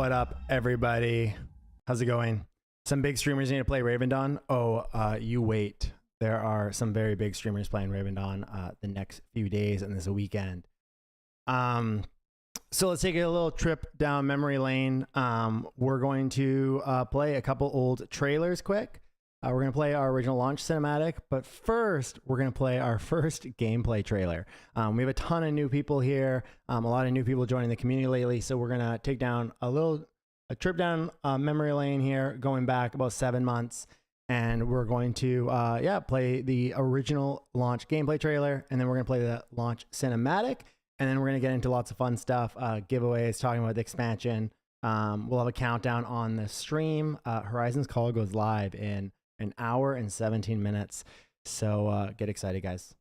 What up, everybody? How's it going? Some big streamers need to play Raven Dawn. Oh, you wait. There are some very big streamers playing Raven Dawn the next few days and this weekend. So let's take a little trip down memory lane. We're going to play a couple old trailers quick. We're going to play our original launch cinematic, but first we're going to play our first gameplay trailer. We have a ton of new people here, a lot of new people joining the community lately, so we're going to take down a trip down memory lane here, going back about 7 months, and we're going to play the original launch gameplay trailer, and then we're going to play the launch cinematic, and then we're going to get into lots of fun stuff, giveaways, talking about the expansion. We'll have a countdown on the stream. Horizon's Call goes live in an hour and 17 minutes. So get excited, guys.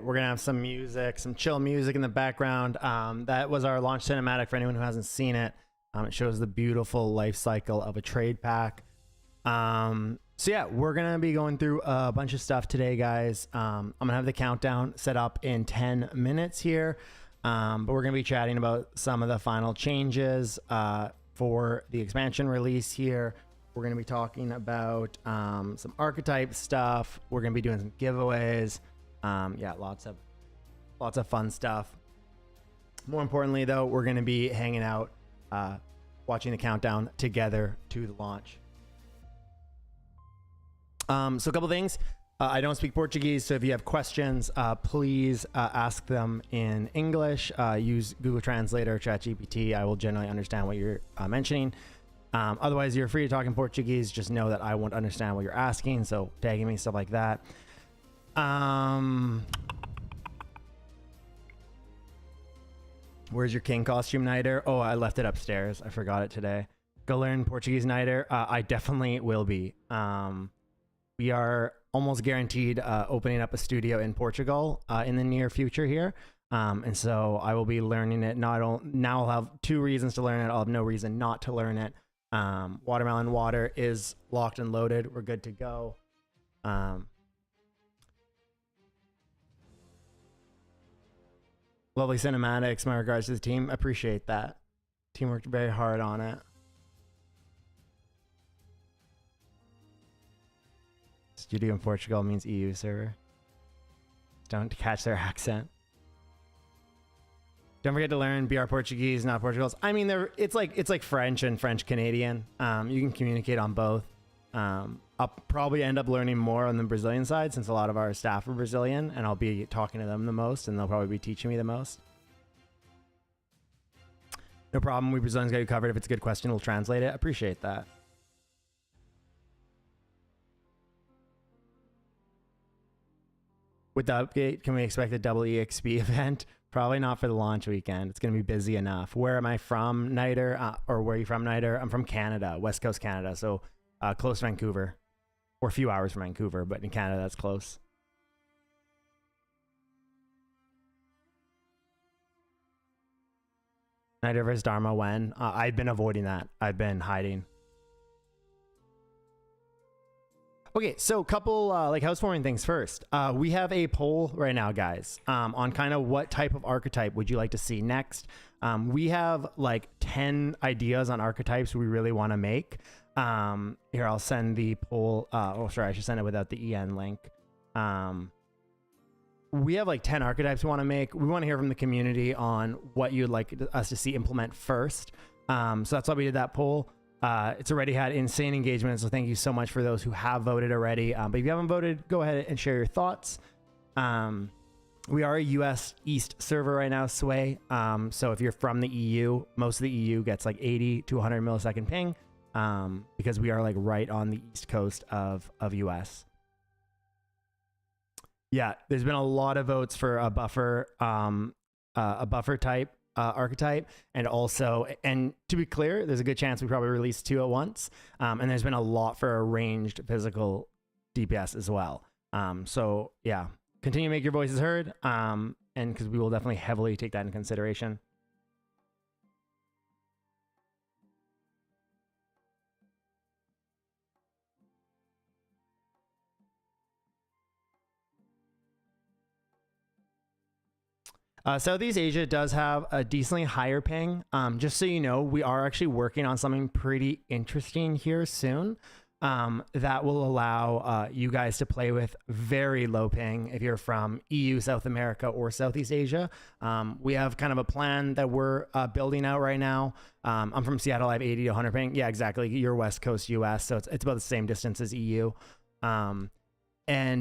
We're gonna have some music, some chill music in the background. That was our launch cinematic for anyone who hasn't seen it. It shows the beautiful life cycle of a trade pack. So yeah, we're gonna be going through a bunch of stuff today, guys. I'm gonna have the countdown set up in 10 minutes here, but we're gonna be chatting about some of the final changes for the expansion release here. We're gonna be talking about some archetype stuff. We're gonna be doing some giveaways. Yeah, lots of fun stuff. More importantly, though, we're gonna be hanging out, watching the countdown together to the launch. So a couple things. I don't speak Portuguese, so if you have questions, please ask them in English. Use Google Translator or ChatGPT. I will generally understand what you're mentioning. Otherwise, you're free to talk in Portuguese. Just know that I won't understand what you're asking, so tagging me, stuff like that. Where's your king costume, Niter? Oh, I left it upstairs. I forgot it today. Go learn Portuguese, Niter. I definitely will be. We are almost guaranteed opening up a studio in Portugal in the near future here. And so I will be learning it. Now I'll have 2 reasons to learn it. I'll have no reason not to learn it. Watermelon water is locked and loaded. We're good to go. Lovely cinematics. My regards to the team. Appreciate that. Team worked very hard on it. Studio in Portugal means EU server. Don't catch their accent. Don't forget to learn BR Portuguese, not Portugal's. I mean, it's like French and French Canadian. You can communicate on both. I'll probably end up learning more on the Brazilian side since a lot of our staff are Brazilian, and I'll be talking to them the most, and they'll probably be teaching me the most. No problem. We Brazilians got you covered. If it's a good question, we'll translate it. Appreciate that. With the update, can we expect a double EXP event? Probably not for the launch weekend. It's going to be busy enough. Where am I from, Niter? Or where are you from, Niter? I'm from Canada, West Coast Canada. So close to Vancouver. Or a few hours from Vancouver, but in Canada, that's close. Niter versus Dharma when? I've been avoiding that. I've been hiding. Okay, so couple like housewarming things first. We have a poll right now, guys, on kind of what type of archetype would you like to see next. We have like 10 ideas on archetypes we really want to make. Here, I'll send the poll. Oh, sorry, I should send it without the EN link. We have like 10 archetypes we want to make. We want to hear from the community on what you'd like us to see implement first. So that's why we did that poll. It's already had insane engagement, so thank you so much for those who have voted already. But if you haven't voted, go ahead and share your thoughts. We are a US East server right now, Sway. So if you're from the EU, most of the EU gets like 80 to 100 millisecond ping, because we are like right on the East Coast of US. Yeah, there's been a lot of votes for a buffer type archetype, and to be clear, there's a good chance we probably release 2 at once, and there's been a lot for a ranged physical DPS as well. So yeah, continue to make your voices heard, and because we will definitely heavily take that into consideration. Southeast Asia does have a decently higher ping. Just so you know, we are actually working on something pretty interesting here soon, that will allow you guys to play with very low ping if you're from EU, South America, or Southeast Asia. We have kind of a plan that we're building out right now. I'm from Seattle. I have 80 to 100 ping. Yeah, exactly. You're West Coast US, so it's about the same distance as EU. And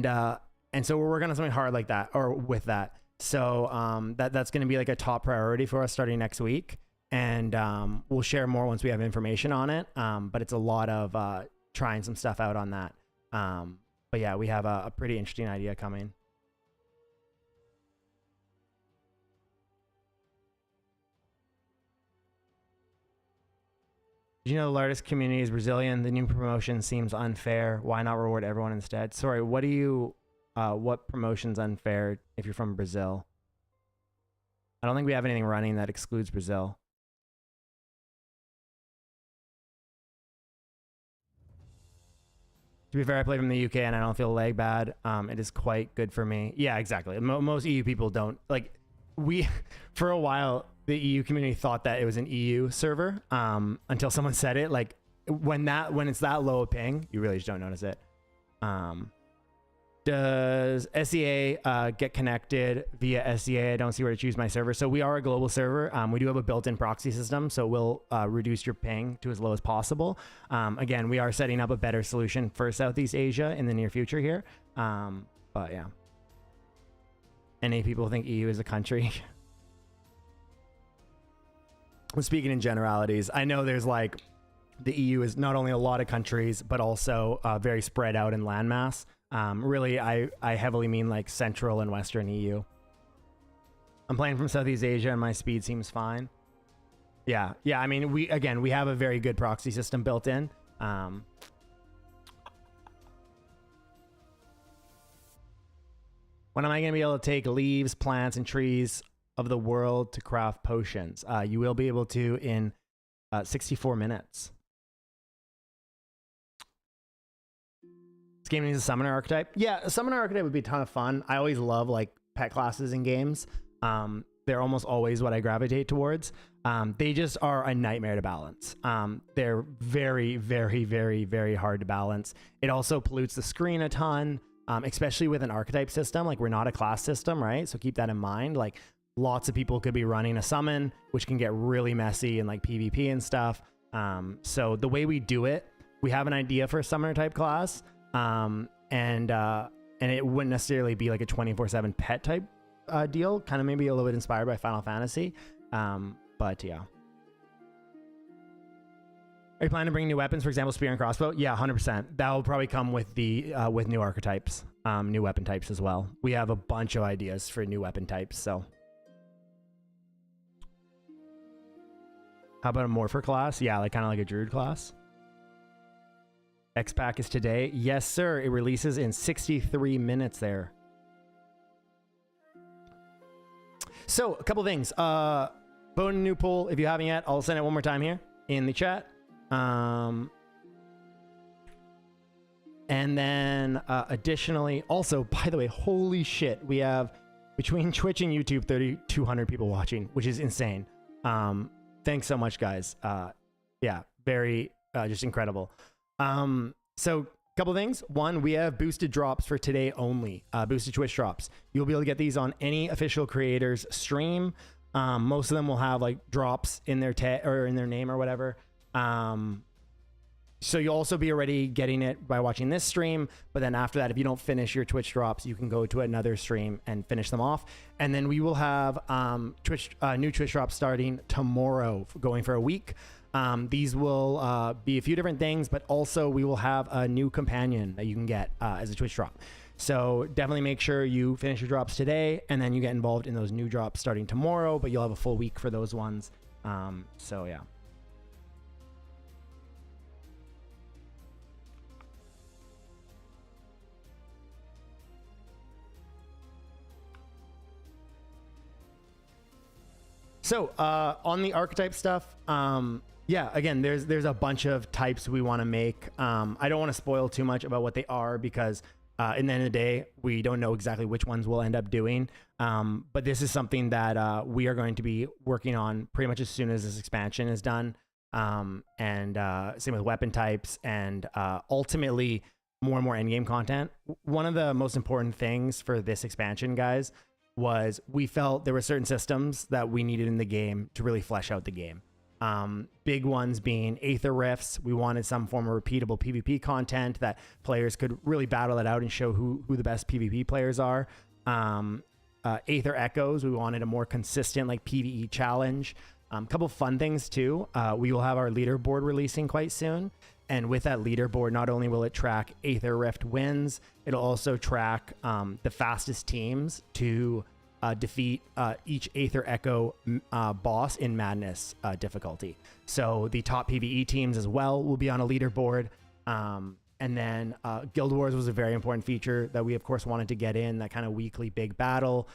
so we're working on something hard like that, or with that. So that's going to be like a top priority for us starting next week, and we'll share more once we have information on it. But it's a lot of trying some stuff out on that. But yeah, we have a pretty interesting idea coming. Did you know the largest community is Brazilian? The new promotion seems unfair. Why not reward everyone instead? Sorry, what do you What promotion's unfair if you're from Brazil? I don't think we have anything running that excludes Brazil. To be fair, I play from the UK and I don't feel lag bad. It is quite good for me. Yeah, exactly. Most EU people don't. Like, for a while, the EU community thought that it was an EU server until someone said it. Like, when it's that low a ping, you really just don't notice it. Does SEA get connected via SEA? I don't see where to choose my server. So we are a global server. We do have a built-in proxy system, so we'll reduce your ping to as low as possible. Again, we are setting up a better solution for Southeast Asia in the near future here. But yeah. NA people think EU is a country. I'm speaking in generalities. I know there's like, the EU is not only a lot of countries, but also very spread out in landmass. Really, I heavily mean like Central and Western EU. I'm playing from Southeast Asia and my speed seems fine. Yeah. I mean, we have a very good proxy system built in. When am I going to be able to take leaves, plants, and trees of the world to craft potions? You will be able to in 64 minutes. This game needs a summoner archetype. Yeah, a summoner archetype would be a ton of fun. I always love like pet classes in games. They're almost always what I gravitate towards. They just are a nightmare to balance. They're very, very, very, very hard to balance. It also pollutes the screen a ton, especially with an archetype system. Like, we're not a class system, right? So keep that in mind. Like, lots of people could be running a summon, which can get really messy in like PvP and stuff. So the way we do it, we have an idea for a summoner type class. And it wouldn't necessarily be like a 24/7 pet type deal, kind of maybe a little bit inspired by Final Fantasy. But yeah. Are you planning to bring new weapons, for example, spear and crossbow? Yeah, 100%. That will probably come with the with new archetypes, new weapon types as well. We have a bunch of ideas for new weapon types. So, how about a morpher class? Yeah, like kind of like a druid class. X-Pack is today. Yes, sir. It releases in 63 minutes there. So, a couple things. Vote in a new poll if you haven't yet. I'll send it one more time here in the chat. And then additionally, also, by the way, holy shit, we have between Twitch and YouTube 3,200 people watching, which is insane. Thanks so much, guys. Yeah, very just incredible. So a couple things. One, we have boosted drops for today only, boosted Twitch drops. You'll be able to get these on any official creator's stream. Most of them will have like drops in their or in their name or whatever. So you'll also be already getting it by watching this stream. But then after that, if you don't finish your Twitch drops, you can go to another stream and finish them off. And then we will have new Twitch drops starting tomorrow, going for a week. These will be a few different things, but also we will have a new companion that you can get as a Twitch drop. So definitely make sure you finish your drops today, and then you get involved in those new drops starting tomorrow, but you'll have a full week for those ones. So yeah. So on the archetype stuff, yeah, again, there's a bunch of types we want to make. I don't want to spoil too much about what they are because in the end of the day, we don't know exactly which ones we'll end up doing. But this is something that we are going to be working on pretty much as soon as this expansion is done. And same with weapon types and ultimately more and more endgame content. One of the most important things for this expansion, guys, was we felt there were certain systems that we needed in the game to really flesh out the game. Big ones being Aether Rifts. We wanted some form of repeatable PvP content that players could really battle it out and show who the best PvP players are. Aether Echoes. We wanted a more consistent like PvE challenge. Couple fun things too. We will have our leaderboard releasing quite soon. And with that leaderboard, not only will it track Aether Rift wins, it'll also track the fastest teams to defeat each Aether Echo boss in Madness difficulty. So the top PvE teams as well will be on a leaderboard. And then Guild Wars was a very important feature that we, of course, wanted to get in, that kind of weekly big battle.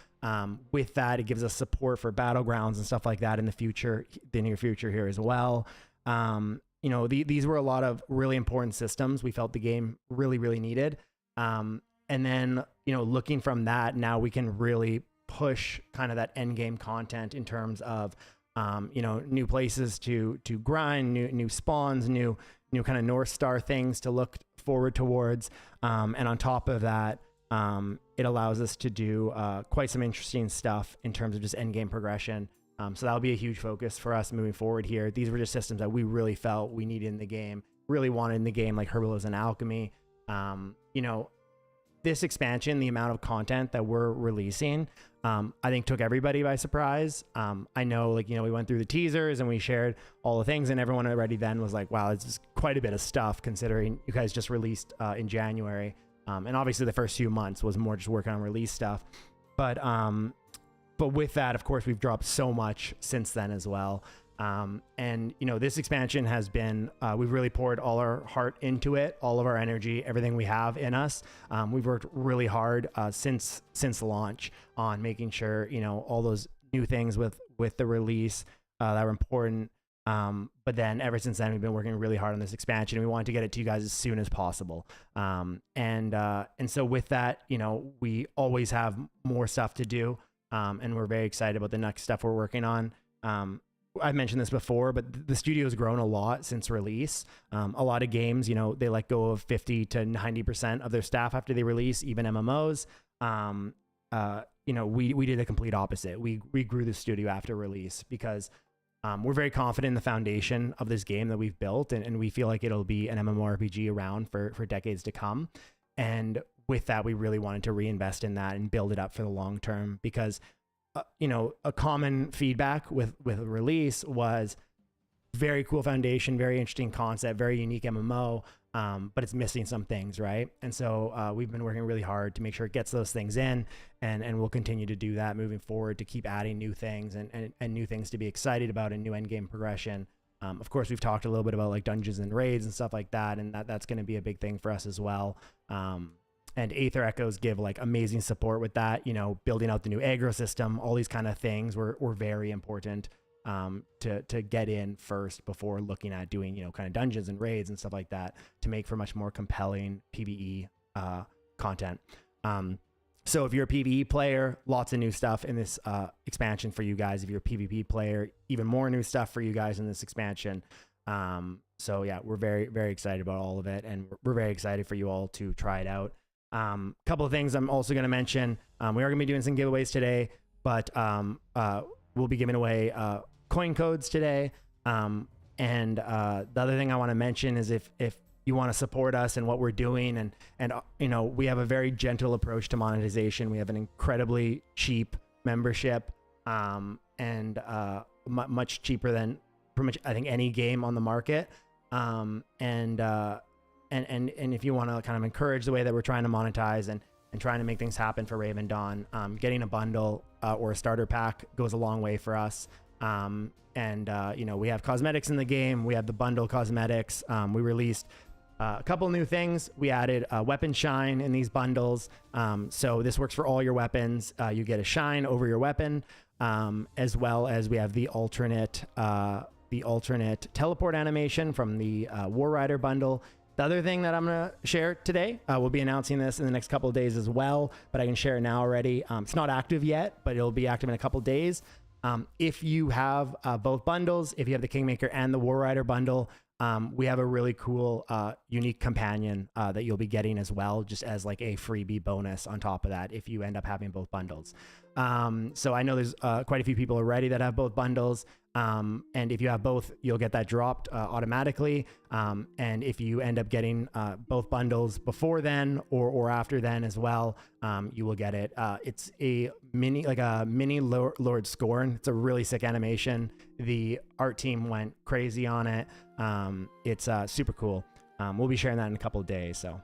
With that, it gives us support for Battlegrounds and stuff like that in the future, the near future here as well. You know, these were a lot of really important systems we felt the game really, really needed. And then, you know, looking from that, now we can really push kind of that end game content in terms of, you know, new places to grind, new spawns, new kind of North Star things to look forward towards. And on top of that, it allows us to do quite some interesting stuff in terms of just end game progression. So that'll be a huge focus for us moving forward here. These were just systems that we really felt we needed in the game, really wanted in the game, like Herbalism and Alchemy. You know, this expansion, the amount of content that we're releasing, I think took everybody by surprise. I know, like, you know, we went through the teasers and we shared all the things, and everyone already then was like, wow, it's just quite a bit of stuff considering you guys just released in January. And obviously the first few months was more just working on release stuff. But with that, of course, we've dropped so much since then as well. And, you know, this expansion has been, we've really poured all our heart into it, all of our energy, everything we have in us. We've worked really hard since launch on making sure, you know, all those new things with the release that were important. But then ever since then, we've been working really hard on this expansion, and we wanted to get it to you guys as soon as possible. And so with that, you know, we always have more stuff to do. And we're very excited about the next stuff we're working on. I've mentioned this before, but the studio's grown a lot since release. A lot of games, you know, they let go of 50 to 90% of their staff after they release, even MMOs. You know, we did the complete opposite. We grew the studio after release because we're very confident in the foundation of this game that we've built, and we feel like it'll be an MMORPG around for decades to come. And with that, we really wanted to reinvest in that and build it up for the long term because, you know, a common feedback with a release was very cool foundation, very interesting concept, very unique MMO, but it's missing some things, right? And so we've been working really hard to make sure it gets those things in, and we'll continue to do that moving forward to keep adding new things and new things to be excited about and new end game progression. Of course, we've talked a little bit about like dungeons and raids and stuff like that, and that's going to be a big thing for us as well. And Aether Echoes give like amazing support with that, you know, building out the new aggro system, all these kind of things were very important to get in first before looking at doing, you know, kind of dungeons and raids and stuff like that to make for much more compelling PvE content. So if you're a PvE player, lots of new stuff in this expansion for you guys. If you're a PvP player, even more new stuff for you guys in this expansion. So yeah, we're very, very excited about all of it, and we're very excited for you all to try it out. Couple of things I'm also going to mention. We are going to be doing some giveaways today, but we'll be giving away coin codes today. And the other thing I want to mention is if you want to support us and what we're doing, and you know, we have a very gentle approach to monetization. We have an incredibly cheap membership, and much cheaper than pretty much I think any game on the market. And if you want to kind of encourage the way that we're trying to monetize and trying to make things happen for Raven Dawn, getting a bundle or a starter pack goes a long way for us. You know, we have cosmetics in the game. We have the bundle cosmetics. We released a couple new things. We added weapon shine in these bundles. So this works for all your weapons. You get a shine over your weapon, as well as we have the alternate teleport animation from the War Rider bundle. The other thing that I'm going to share today, we'll be announcing this in the next couple of days as well, but I can share it now already. It's not active yet, but it'll be active in a couple of days. If you have both bundles, if you have the Kingmaker and the War Rider bundle, we have a really cool, unique companion that you'll be getting as well, just as like a freebie bonus on top of that if you end up having both bundles. So I know there's quite a few people already that have both bundles. And if you have both, you'll get that dropped automatically. And if you end up getting both bundles before then or after then as well, you will get it. It's a mini Lord Scorn. It's a really sick animation. The art team went crazy on it. It's super cool. We'll be sharing that in a couple of days. So.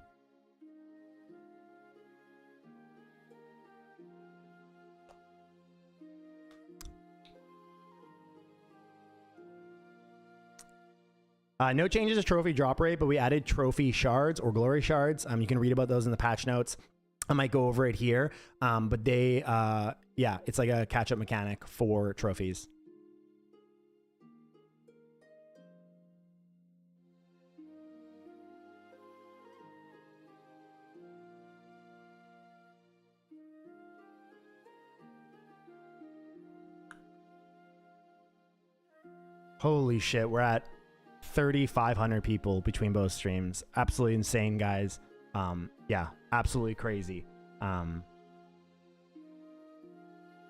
No changes to trophy drop rate, but we added trophy shards or glory shards. You can read about those in the patch notes. I might go over it here, but they, yeah, it's like a catch-up mechanic for trophies. Holy shit, we're at 3,500 people between both streams. Absolutely insane, guys. Yeah, absolutely crazy.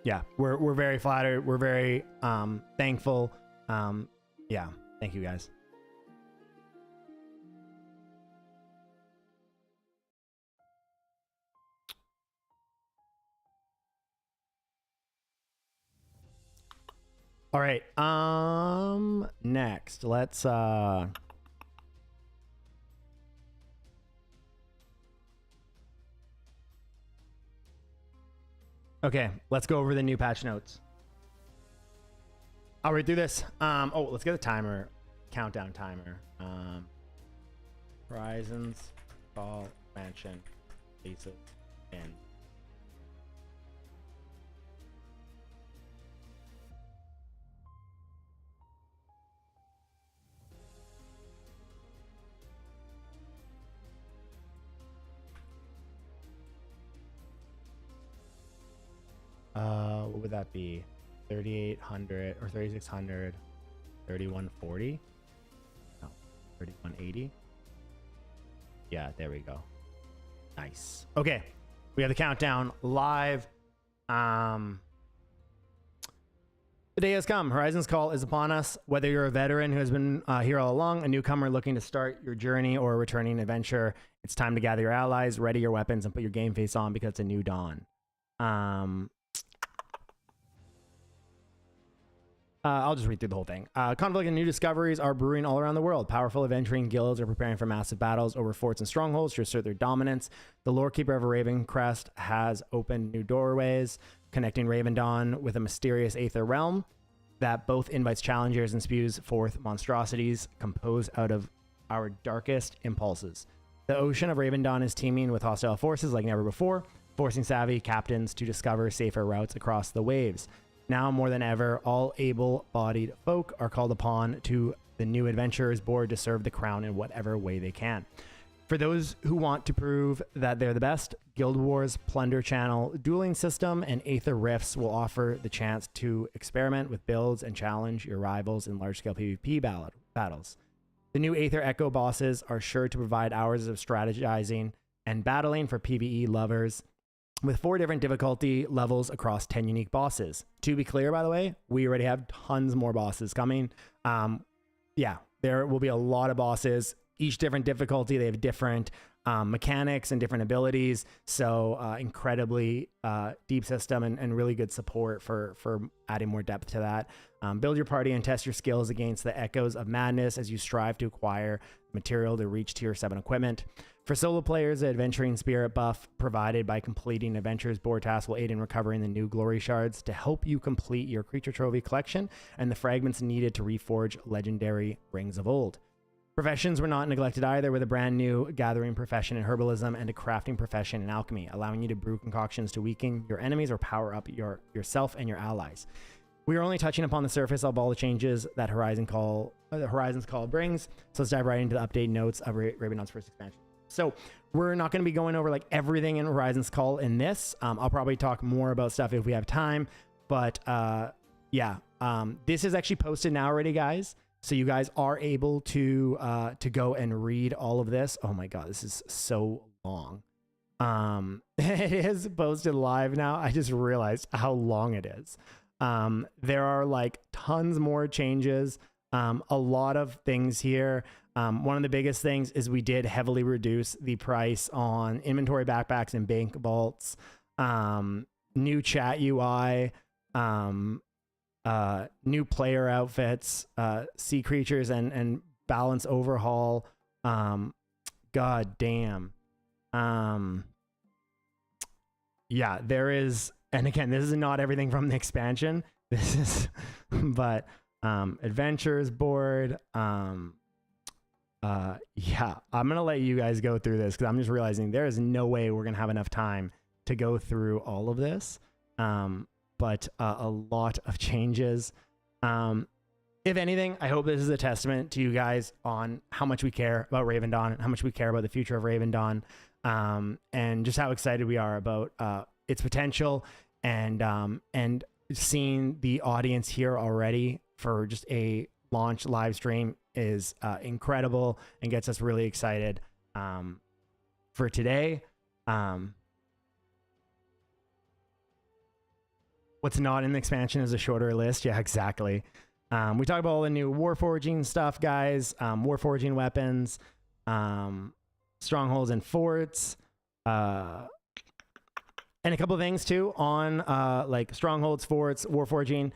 Yeah, we're very flattered. We're very thankful. Yeah, thank you guys. All right. Next, let's okay, let's go over the new patch notes. I'll read through this. Oh, let's get a timer, countdown timer. Horizons, Call, Mansion, Lisa, and what would that be? 3,800 or 3,600, 3,140? No, 3,180. Yeah, there we go. Nice. Okay, we have the countdown live. The day has come. Horizon's Call is upon us. Whether you're a veteran who has been here all along, a newcomer looking to start your journey, or a returning adventurer, it's time to gather your allies, ready your weapons, and put your game face on because it's a new dawn. I'll just read through the whole thing. Conflict and new discoveries are brewing all around the world. Powerful adventuring guilds are preparing for massive battles over forts and strongholds to assert their dominance. The lore keeper of Ravencrest has opened new doorways, connecting Raven Dawn with a mysterious Aether realm that both invites challengers and spews forth monstrosities composed out of our darkest impulses. The ocean of Raven Dawn is teeming with hostile forces like never before, forcing savvy captains to discover safer routes across the waves. Now more than ever, all able-bodied folk are called upon to the new adventurers board to serve the crown in whatever way they can. For those who want to prove that they're the best, Guild Wars, Plunder Channel, Dueling System, and Aether Rifts will offer the chance to experiment with builds and challenge your rivals in large-scale PvP battles. The new Aether Echo bosses are sure to provide hours of strategizing and battling for PvE lovers, with 4 different difficulty levels across 10 unique bosses. To be clear, by the way, we already have tons more bosses coming. Yeah, there will be a lot of bosses, each different difficulty. They have different mechanics and different abilities. So incredibly deep system and really good support for adding more depth to that. Build your party and test your skills against the echoes of madness as you strive to acquire material to reach tier 7 equipment. For solo players, the adventuring spirit buff provided by completing adventures board tasks will aid in recovering the new glory shards to help you complete your creature trophy collection and the fragments needed to reforge legendary rings of old. Professions were not neglected either, with a brand new gathering profession in herbalism and a crafting profession in alchemy, allowing you to brew concoctions to weaken your enemies or power up yourself and your allies. We are only touching upon the surface of all the changes that Horizon's Call brings, so let's dive right into the update notes of Raven Dawn's first expansion. So we're not going to be going over like everything in Horizon's Call in this. I'll probably talk more about stuff if we have time, but yeah, this is actually posted now already, guys. So you guys are able to go and read all of this. Oh my God, this is so long. It is posted live now. I just realized how long it is. There are like tons more changes. A lot of things here. One of the biggest things is we did heavily reduce the price on inventory backpacks and bank vaults, new chat UI, new player outfits, sea creatures and balance overhaul. God damn. Yeah, there is, and again, this is not everything from the expansion. This is, but adventures board, Yeah, I'm gonna let you guys go through this because I'm just realizing there is no way we're gonna have enough time to go through all of this. But a lot of changes. If anything, I hope this is a testament to you guys on how much we care about Raven Dawn and how much we care about the future of Raven Dawn, and just how excited we are about its potential, and seeing the audience here already for just a launch live stream is incredible and gets us really excited for today. What's not in the expansion is a shorter list. Yeah, exactly. We talk about all the new Warforging stuff, guys. Warforging weapons, strongholds and forts, and a couple of things too on like strongholds, forts, Warforging.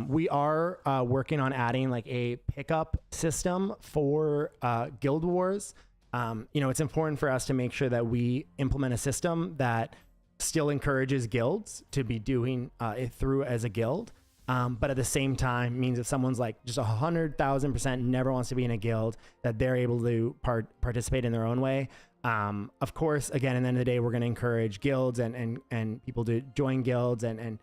We are working on adding like a pickup system for Guild Wars. You know, it's important for us to make sure that we implement a system that still encourages guilds to be doing it through as a guild. But at the same time means if someone's like just 100,000% never wants to be in a guild, that they're able to participate in their own way. Of course, again, at the end of the day, we're going to encourage guilds and people to join guilds and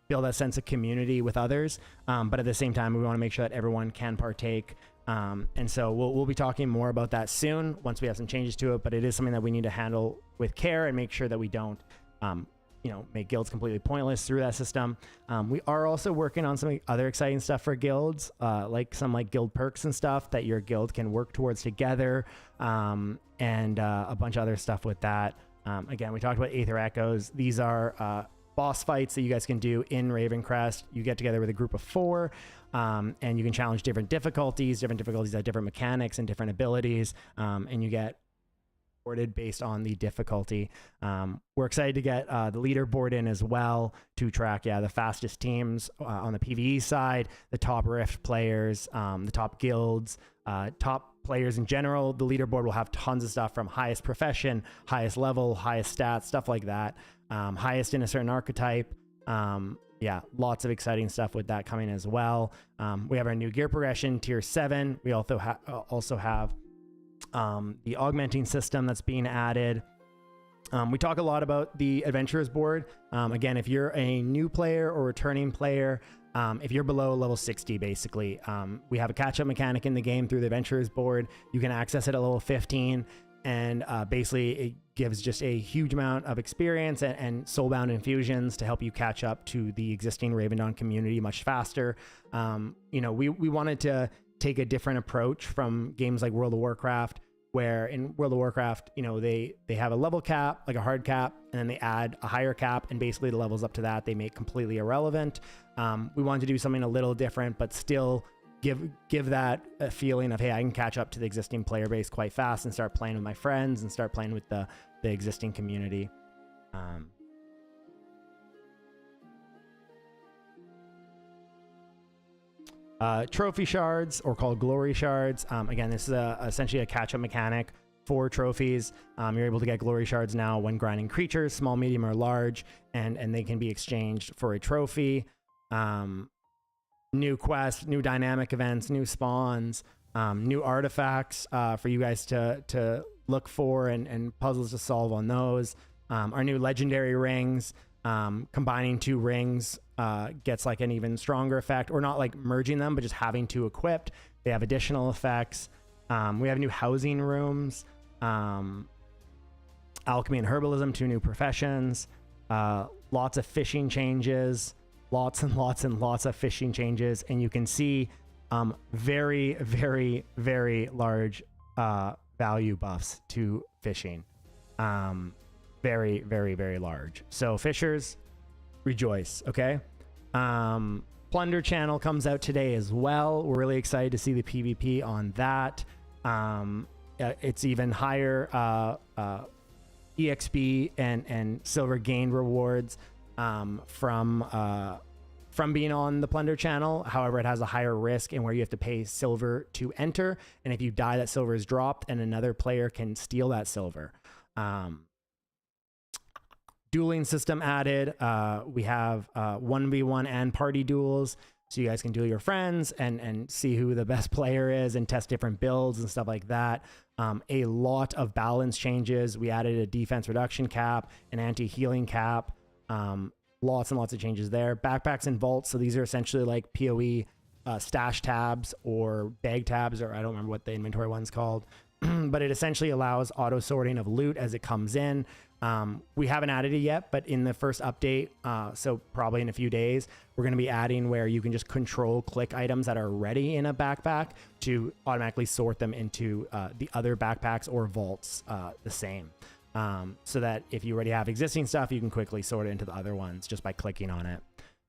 build that sense of community with others. But at the same time, we want to make sure that everyone can partake. And so we'll be talking more about that soon once we have some changes to it, but it is something that we need to handle with care and make sure that we don't you know, make guilds completely pointless through that system. We are also working on some other exciting stuff for guilds, like some like guild perks and stuff that your guild can work towards together, and a bunch of other stuff with that. Again, we talked about Aether Echoes. These are boss fights that you guys can do in Ravencrest. You get together with a group of 4, and you can challenge different difficulties have different mechanics and different abilities, and you get based on the difficulty. We're excited to get the leaderboard in as well to track the fastest teams on the PvE side, the top Rift players, the top guilds, top players in general. The leaderboard will have tons of stuff from highest profession, highest level, highest stats, stuff like that, highest in a certain archetype. Yeah, lots of exciting stuff with that coming as well. We have our new gear progression, tier 7. We also have the augmenting system that's being added. We talk a lot about the adventurers board. Again, if you're a new player or returning player, if you're below level 60, basically, we have a catch-up mechanic in the game through the adventurers board. You can access it at level 15, and basically it gives just a huge amount of experience and soulbound infusions to help you catch up to the existing Raven Dawn community much faster. You know, we wanted to take a different approach from games like World of Warcraft, where in World of Warcraft, you know, they have a level cap, like a hard cap, and then they add a higher cap, and basically the levels up to that they make completely irrelevant. We wanted to do something a little different, but still give that a feeling of, hey, I can catch up to the existing player base quite fast and start playing with my friends and start playing with the existing community. Trophy shards, or called glory shards. Again, this is essentially a catch-up mechanic for trophies. You're able to get glory shards now when grinding creatures, small, medium, or large, and they can be exchanged for a trophy. New quests, new dynamic events, new spawns, new artifacts for you guys to look for, and puzzles to solve on those. Our new legendary rings. Combining 2 rings gets like an even stronger effect, or not like merging them, but just having 2 equipped. They have additional effects. We have new housing rooms, alchemy and herbalism, 2 new professions, lots of fishing changes, lots and lots of fishing changes. And you can see very, very, very large value buffs to fishing. Very, very, very large. So fishers, rejoice. Okay. Plunder channel comes out today as well. We're really excited to see the PvP on that. It's even higher EXP and silver gain rewards from being on the Plunder channel. However, it has a higher risk and where you have to pay silver to enter, and if you die, that silver is dropped and another player can steal that silver. Dueling system added. We have 1v1 and party duels. so you guys can duel your friends and see who the best player is and test different builds and stuff like that. A lot of balance changes. We added a defense reduction cap, an anti-healing cap, lots and lots of changes there. Backpacks and vaults, so these are essentially like PoE stash tabs or bag tabs, or I don't remember what the inventory one's called. But it essentially allows auto sorting of loot as it comes in. We haven't added it yet, but in the first update, so probably in a few days, we're going to be adding where you can just control click items that are ready in a backpack to automatically sort them into the other backpacks or vaults the same. So that if you already have existing stuff, you can quickly sort it into the other ones just by clicking on it.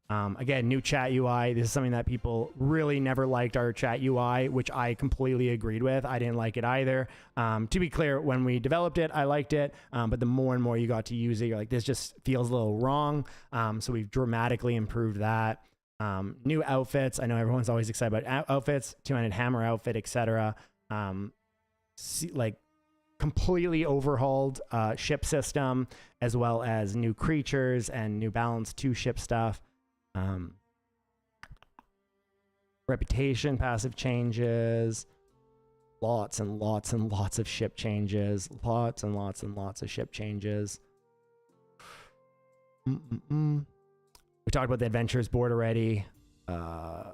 Again, new chat UI. This is something that people really never liked, our chat UI, which I completely agreed with. I didn't like it either. To be clear, when we developed it, I liked it. But the more and more you got to use it, you're like, this just feels a little wrong. So we've dramatically improved that. New outfits. I know everyone's always excited about outfits, two-handed hammer outfit, etc. Like completely overhauled ship system, as well as new creatures and new balance 2 ship stuff. Reputation passive changes, lots and lots and lots of ship changes, lots and lots and lots of ship changes. We talked about the adventures board already. Oh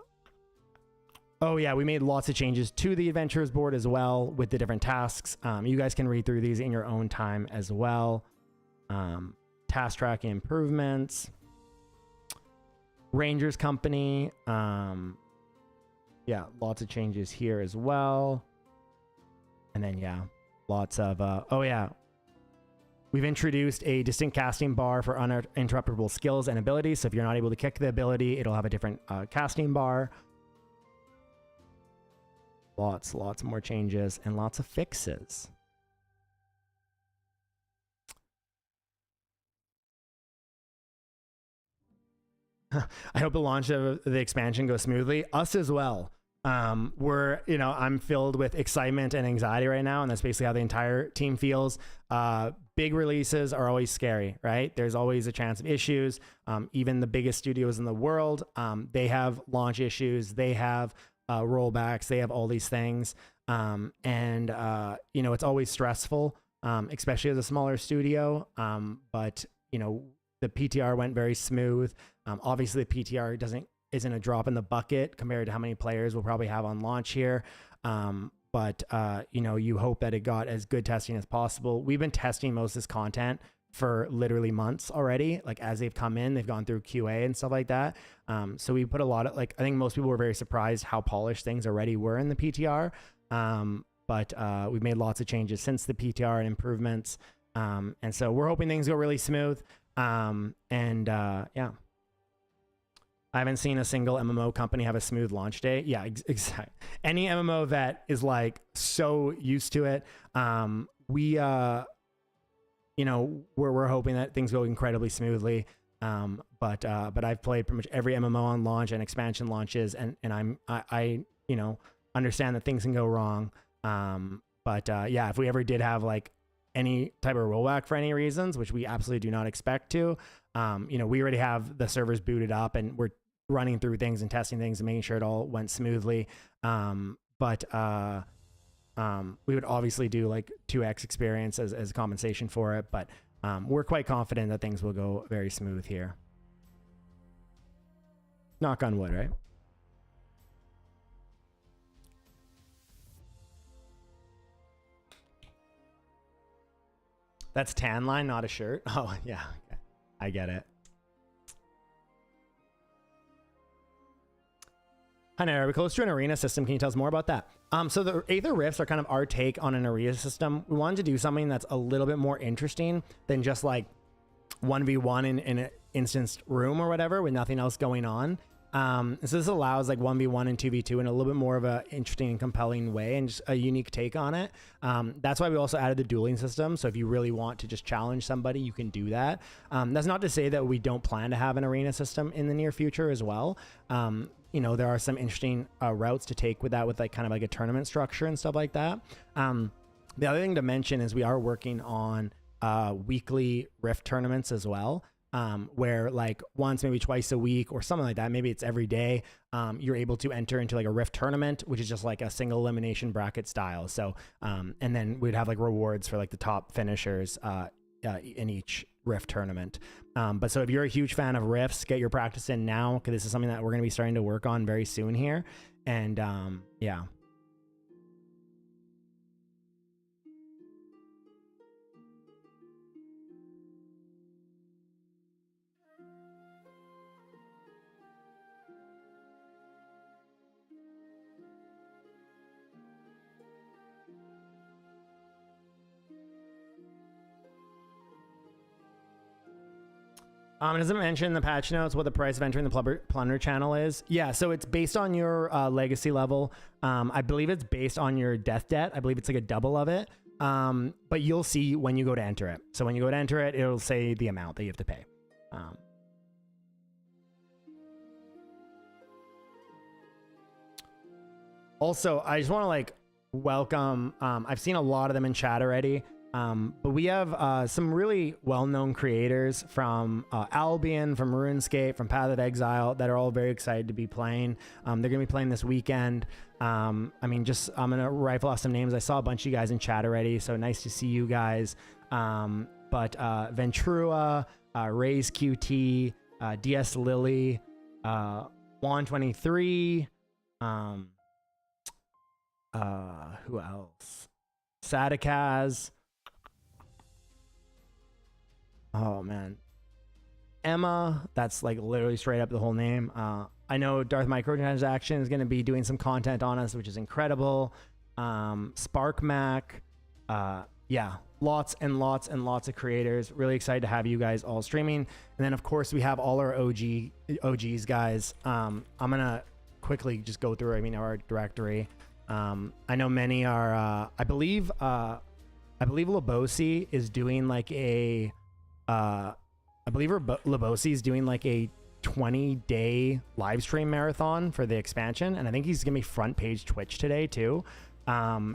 yeah, we made lots of changes to the adventures board as well with the different tasks. You guys can read through these in your own time as well. Task tracking improvements. Rangers company, yeah, lots of changes here as well. And then yeah, lots of oh yeah, we've introduced a distinct casting bar for uninterruptible skills and abilities. So if you're not able to kick the ability, it'll have a different casting bar. Lots more changes and lots of fixes. I hope the launch of the expansion goes smoothly. Us as well. We're, you know, I'm filled with excitement and anxiety right now, and that's basically how the entire team feels. Big releases are always scary, right? There's always a chance of issues. Even the biggest studios in the world, they have launch issues, they have rollbacks, they have all these things. You know, it's always stressful, especially as a smaller studio. But, you know, the PTR went very smooth. Obviously, the PTR isn't a drop in the bucket compared to how many players we'll probably have on launch here. But you know, you hope that it got as good testing as possible. We've been testing most of this content for literally months already. Like as they've come in, they've gone through QA and stuff like that. So we put a lot of, like, I think most people were very surprised how polished things already were in the PTR. But we've made lots of changes since the PTR and improvements. And so we're hoping things go really smooth. Yeah, I haven't seen a single MMO company have a smooth launch day. Yeah, exactly. Any MMO that is like so used to it, you know, we're hoping that things go incredibly smoothly. But I've played pretty much every MMO on launch and expansion launches, and I you know, understand that things can go wrong. Yeah, if we ever did have like any type of rollback for any reasons, which we absolutely do not expect to, you know, we already have the servers booted up and we're running through things and testing things and making sure it all went smoothly. We would obviously do like 2x experience as compensation for it, but we're quite confident that things will go very smooth here. Knock on wood, right? That's tan line, not a shirt. Oh, yeah. Okay. I get it. Hi, Nair. Are we close to an arena system? Can you tell us more about that? So the Aether Rifts are kind of our take on an arena system. We wanted to do something that's a little bit more interesting than just like 1v1 in an instanced room or whatever with nothing else going on. So this allows like 1v1 and 2v2 in a little bit more of a interesting and compelling way and just a unique take on it. That's why we also added the dueling system. So if you really want to just challenge somebody, you can do that. That's not to say that we don't plan to have an arena system in the near future as well. You know, there are some interesting routes to take with that, with like kind of like a tournament structure and stuff like that. The other thing to mention is we are working on weekly Rift tournaments as well. where like once, maybe twice a week or something like that, maybe it's every day, you're able to enter into like a Rift tournament, which is just like a single elimination bracket style. So, and then we'd have like rewards for like the top finishers in each Rift tournament. But so if you're a huge fan of Rifts, get your practice in now, because this is something that we're going to be starting to work on very soon here. And yeah. It doesn't mention in the patch notes what the price of entering the Plunder channel is. Yeah, so it's based on your legacy level. I believe it's based on your death debt. I believe it's like a double of it. But you'll see when you go to enter it. So when you go to enter it, it'll say the amount that you have to pay. Also, I just want to like welcome, I've seen a lot of them in chat already. But we have some really well-known creators from Albion, from RuneScape, from Path of Exile that are all very excited to be playing. They're going to be playing this weekend. I mean, I'm going to rifle off some names. I saw a bunch of you guys in chat already, so nice to see you guys. But Ventura, Raze QT, DS Lily, Juan23, who else? Sadakaz. Oh man, Emma, that's like literally straight up the whole name. I know Darth Microtransaction is going to be doing some content on us, which is incredible. Spark Mac, yeah, lots and lots and lots of creators. Really excited to have you guys all streaming. And then of course we have all our OGs guys. I'm gonna quickly just go through, our directory. I know many are, I believe Labosi is doing like a, I believe Labosi is doing like a 20-day live stream marathon for the expansion, and I think he's gonna be front page Twitch today too.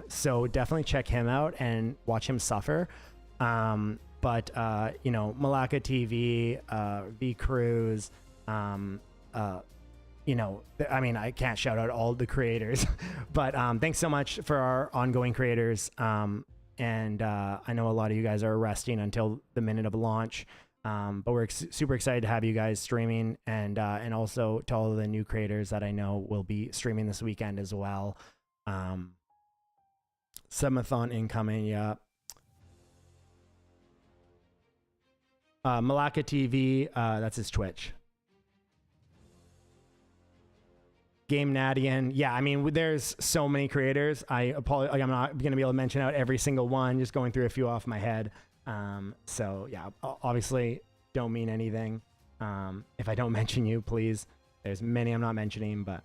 So definitely check him out and watch him suffer. But Malaka TV, V Cruz, I can't shout out all the creators, but thanks so much for our ongoing creators. And I know a lot of you guys are resting until the minute of launch, but we're super excited to have you guys streaming, and also to all of the new creators that I know will be streaming this weekend as well. Subathon incoming, yeah. Malaka TV, that's his Twitch. Game Nadian, yeah, I mean, there's so many creators. I apologize, like, I'm not gonna be able to mention out every single one, just going through a few off my head. So yeah, obviously don't mean anything. If I don't mention you, please. There's many I'm not mentioning, but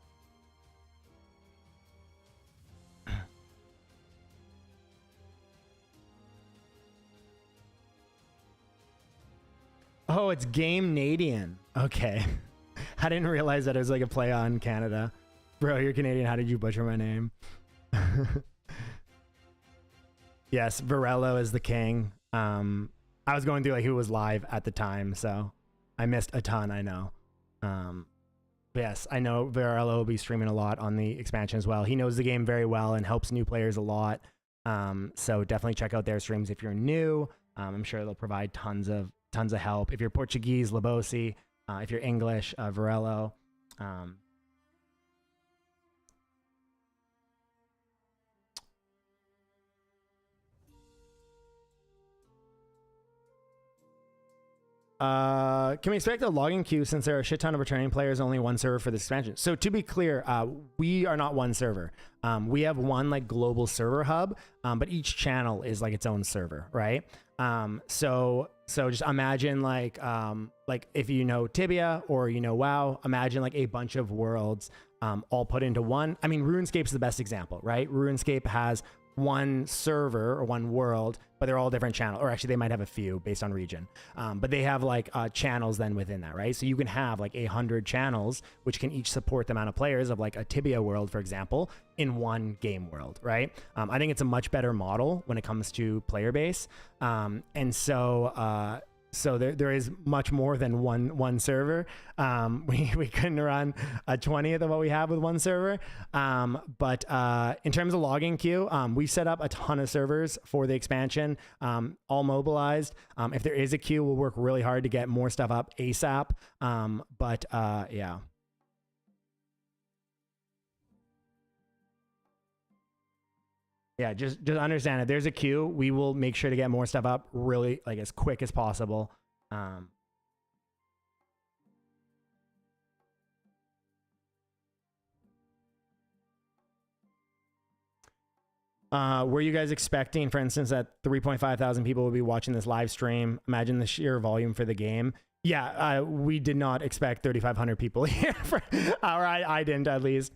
oh, it's Game Nadian. Okay. I didn't realize that it was like a play on Canada. Bro, you're Canadian. How did you butcher my name? Yes, Varello is the king. I was going through like who was live at the time, so I missed a ton, I know. Yes, I know Varello will be streaming a lot on the expansion as well. He knows the game very well and helps new players a lot. So definitely check out their streams if you're new. I'm sure they'll provide tons of help. If you're Portuguese, Labosi. If you're English, Varello. Can we expect a logging queue since there are a shit ton of returning players, only one server for this expansion? So to be clear, we are not one server. We have one like global server hub, but each channel is like its own server, right? So just imagine like if you know Tibia or you know WoW, imagine like a bunch of worlds all put into one. I mean, RuneScape's the best example, right? RuneScape has one server or one world, but they're all different channels, or actually they might have a few based on region, but they have like channels then within that, right? So you can have like 100 channels which can each support the amount of players of like a Tibia world, for example, in one game world, right? I think it's a much better model when it comes to player base, and so So there is much more than one server. We couldn't run a 20th of what we have with one server. But in terms of login queue, we set up a ton of servers for the expansion, all mobilized. If there is a queue, we'll work really hard to get more stuff up ASAP. But yeah. Yeah, just understand, if there's a queue, we will make sure to get more stuff up really like as quick as possible. Were you guys expecting, for instance, that 3.5 thousand people would be watching this live stream? Imagine the sheer volume for the game. Yeah, we did not expect 3,500 people here, or I didn't at least.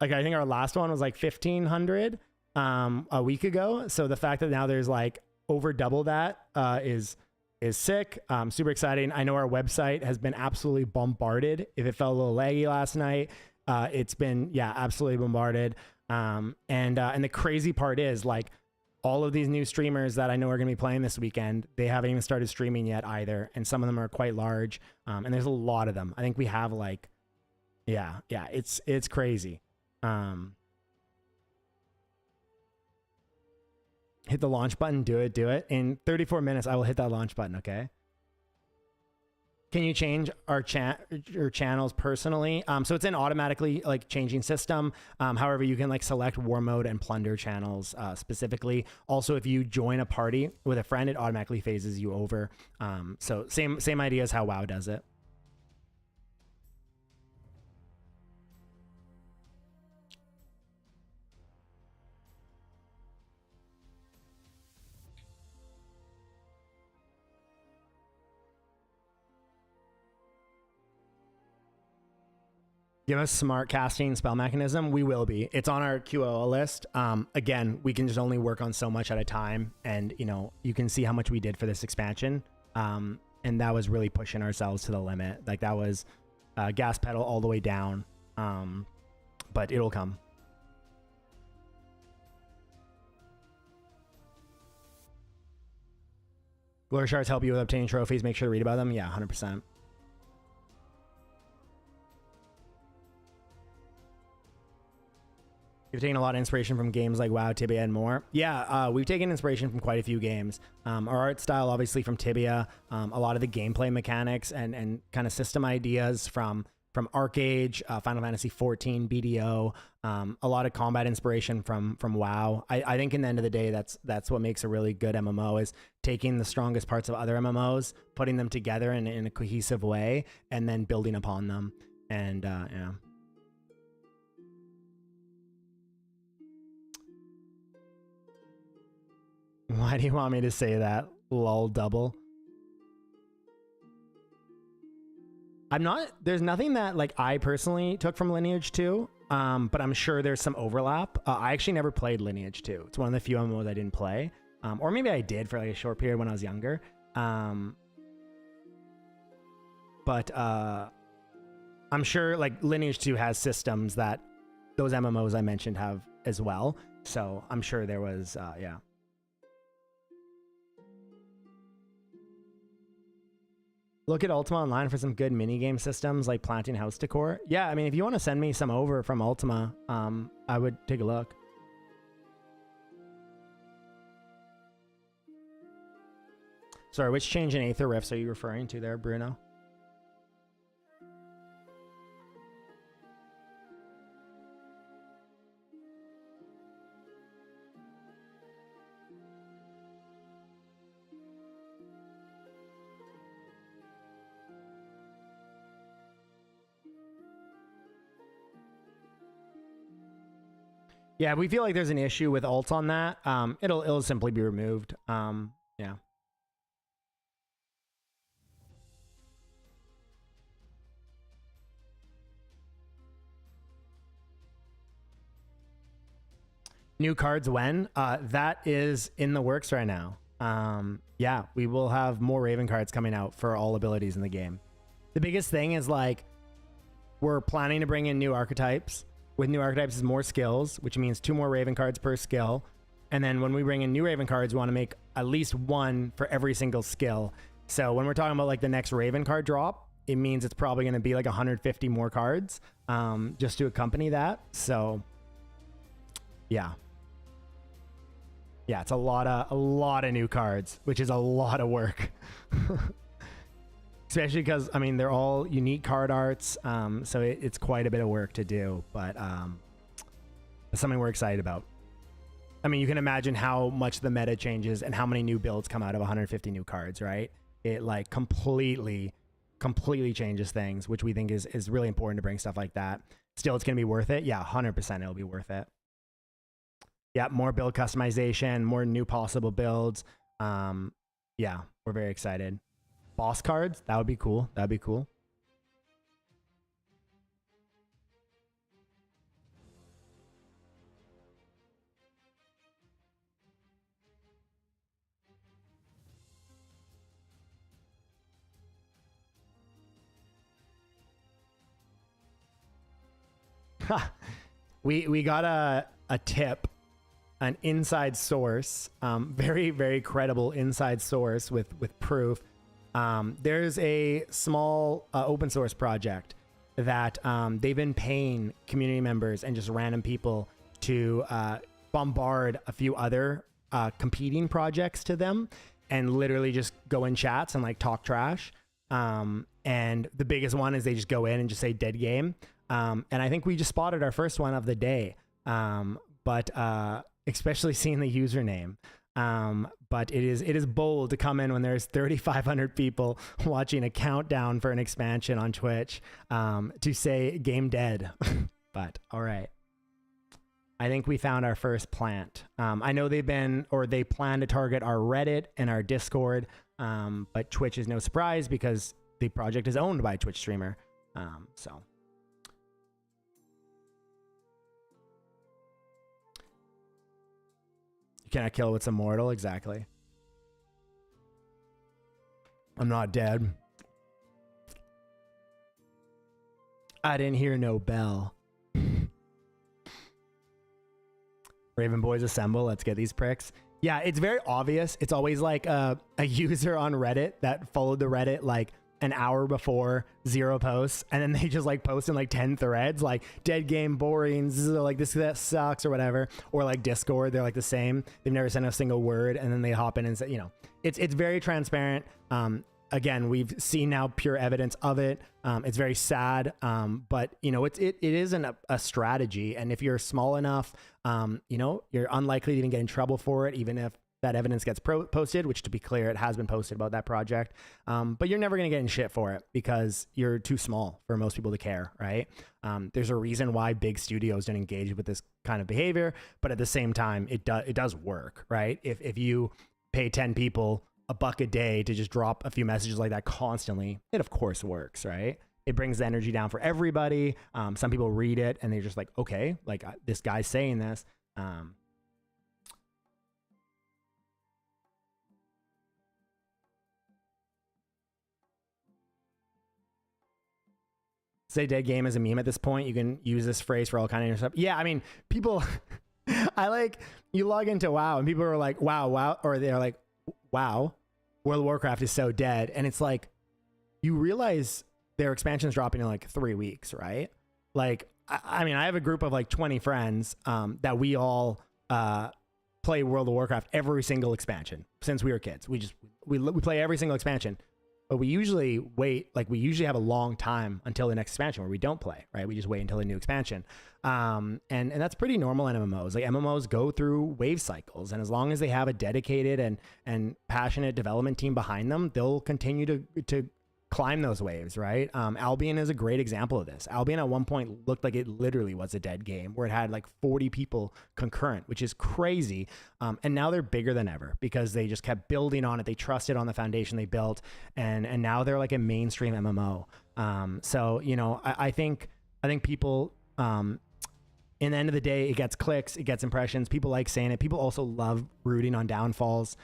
Like I think our last one was like 1,500 a week ago. So the fact that now there's like over double that is sick. Super exciting. I know our website has been absolutely bombarded. If it felt a little laggy last night, it's been absolutely bombarded. And the crazy part is like all of these new streamers that I know are going to be playing this weekend, they haven't even started streaming yet either. And some of them are quite large. And there's a lot of them. I think we have like, it's crazy. Hit the launch button, do it. In 34 minutes, I will hit that launch button, okay? Can you change our channels personally? So it's an automatically like changing system. However, you can like select war mode and plunder channels specifically. Also, if you join a party with a friend, it automatically phases you over. So same idea as how WoW does it. Give us smart casting spell mechanism. We will be. It's on our QOL list. Again, we can just only work on so much at a time, and you can see how much we did for this expansion. And that was really pushing ourselves to the limit. Like that was gas pedal all the way down. But it'll come. Glory shards help you with obtaining trophies. Make sure to read about them. Yeah, 100%. You've taken a lot of inspiration from games like WoW, Tibia, and more. Yeah, we've taken inspiration from quite a few games. Our art style, obviously, from Tibia. A lot of the gameplay mechanics and kind of system ideas from Arcade, Final Fantasy 14, BDO. A lot of combat inspiration from WoW. I think in the end of the day, that's what makes a really good MMO, is taking the strongest parts of other MMOs, putting them together in a cohesive way, and then building upon them. And yeah. Why do you want me to say that? Lol double. There's nothing that like I personally took from Lineage 2, but I'm sure there's some overlap. I actually never played Lineage 2. It's one of the few MMOs I didn't play. Or maybe I did for like a short period when I was younger. But I'm sure like Lineage 2 has systems that those MMOs I mentioned have as well. So I'm sure there was, yeah. Look at Ultima Online for some good minigame systems like planting house decor. Yeah, I mean, if you want to send me some over from Ultima, I would take a look. Sorry, which change in Aether Rifts are you referring to there, Bruno? Yeah, we feel like there's an issue with alt on that. It'll simply be removed. Yeah. New cards when? That is in the works right now. Yeah, we will have more Raven cards coming out for all abilities in the game. The biggest thing is like we're planning to bring in new archetypes. With new archetypes is more skills, which means 2 more Raven cards per skill. And then when we bring in new Raven cards, we want to make at least one for every single skill. So when we're talking about like the next Raven card drop, it means it's probably going to be like 150 more cards just to accompany that. So yeah. Yeah, it's a lot of new cards, which is a lot of work. Especially because, I mean, they're all unique card arts, so it's quite a bit of work to do, but it's something we're excited about. I mean, you can imagine how much the meta changes and how many new builds come out of 150 new cards, right? It like completely changes things, which we think is really important to bring stuff like that. Still, it's going to be worth it. Yeah, 100% it'll be worth it. Yeah, more build customization, more new possible builds. Yeah, we're very excited. Boss cards, that would be cool. That would be cool. We got a tip, an inside source, very credible inside source with proof. There's a small open source project that they've been paying community members and just random people to bombard a few other competing projects to them and literally just go in chats and like talk trash. And the biggest one is they just go in and just say dead game. And I think we just spotted our first one of the day. But especially seeing the username. But it is bold to come in when there's 3,500 people watching a countdown for an expansion on Twitch to say game dead. But all right. I think we found our first plant. I know they plan to target our Reddit and our Discord, but Twitch is no surprise because the project is owned by a Twitch streamer. So. Can I kill what's immortal? Exactly. I'm not dead. I didn't hear no bell. Raven boys assemble. Let's get these pricks. Yeah, it's very obvious. It's always like a user on Reddit that followed the Reddit like an hour before, 0 posts, and then they just like post in like 10 threads like dead game, boring, like this that sucks or whatever, or like Discord, they're like the same, they've never sent a single word, and then they hop in and say, you know, it's very transparent. Again, we've seen now pure evidence of it. It's very sad, but you know, it isn't a strategy, and if you're small enough, you know, you're unlikely to even get in trouble for it, even if that evidence gets posted, which to be clear, it has been posted about that project. But you're never going to get in shit for it because you're too small for most people to care, right? There's a reason why big studios don't engage with this kind of behavior, but at the same time, it does work, right? If you pay 10 people $1 a day to just drop a few messages like that constantly, it of course works, right? It brings the energy down for everybody. Some people read it and they're just like, okay, like this guy's saying this. Say dead game as a meme at this point. You can use this phrase for all kind of stuff. Yeah, I mean, people, I like, you log into WoW and people are like, wow, or they're like, wow, World of Warcraft is so dead. And it's like, you realize their expansion's dropping in like 3 weeks, right? Like, I mean, I have a group of like 20 friends that we all play World of Warcraft every single expansion since we were kids. We play every single expansion. But we usually wait, like we usually have a long time until the next expansion where we don't play, right? We just wait until the new expansion. And that's pretty normal in MMOs. Like MMOs go through wave cycles, and as long as they have a dedicated and passionate development team behind them, they'll continue to climb those waves, right? Albion is a great example of this. Albion at one point looked like it literally was a dead game where it had like 40 people concurrent, which is crazy. And now they're bigger than ever because they just kept building on it. They trusted on the foundation they built, and now they're like a mainstream MMO. So, you know, I think people, in the end of the day, it gets clicks, it gets impressions. People like saying it. People also love rooting on downfalls.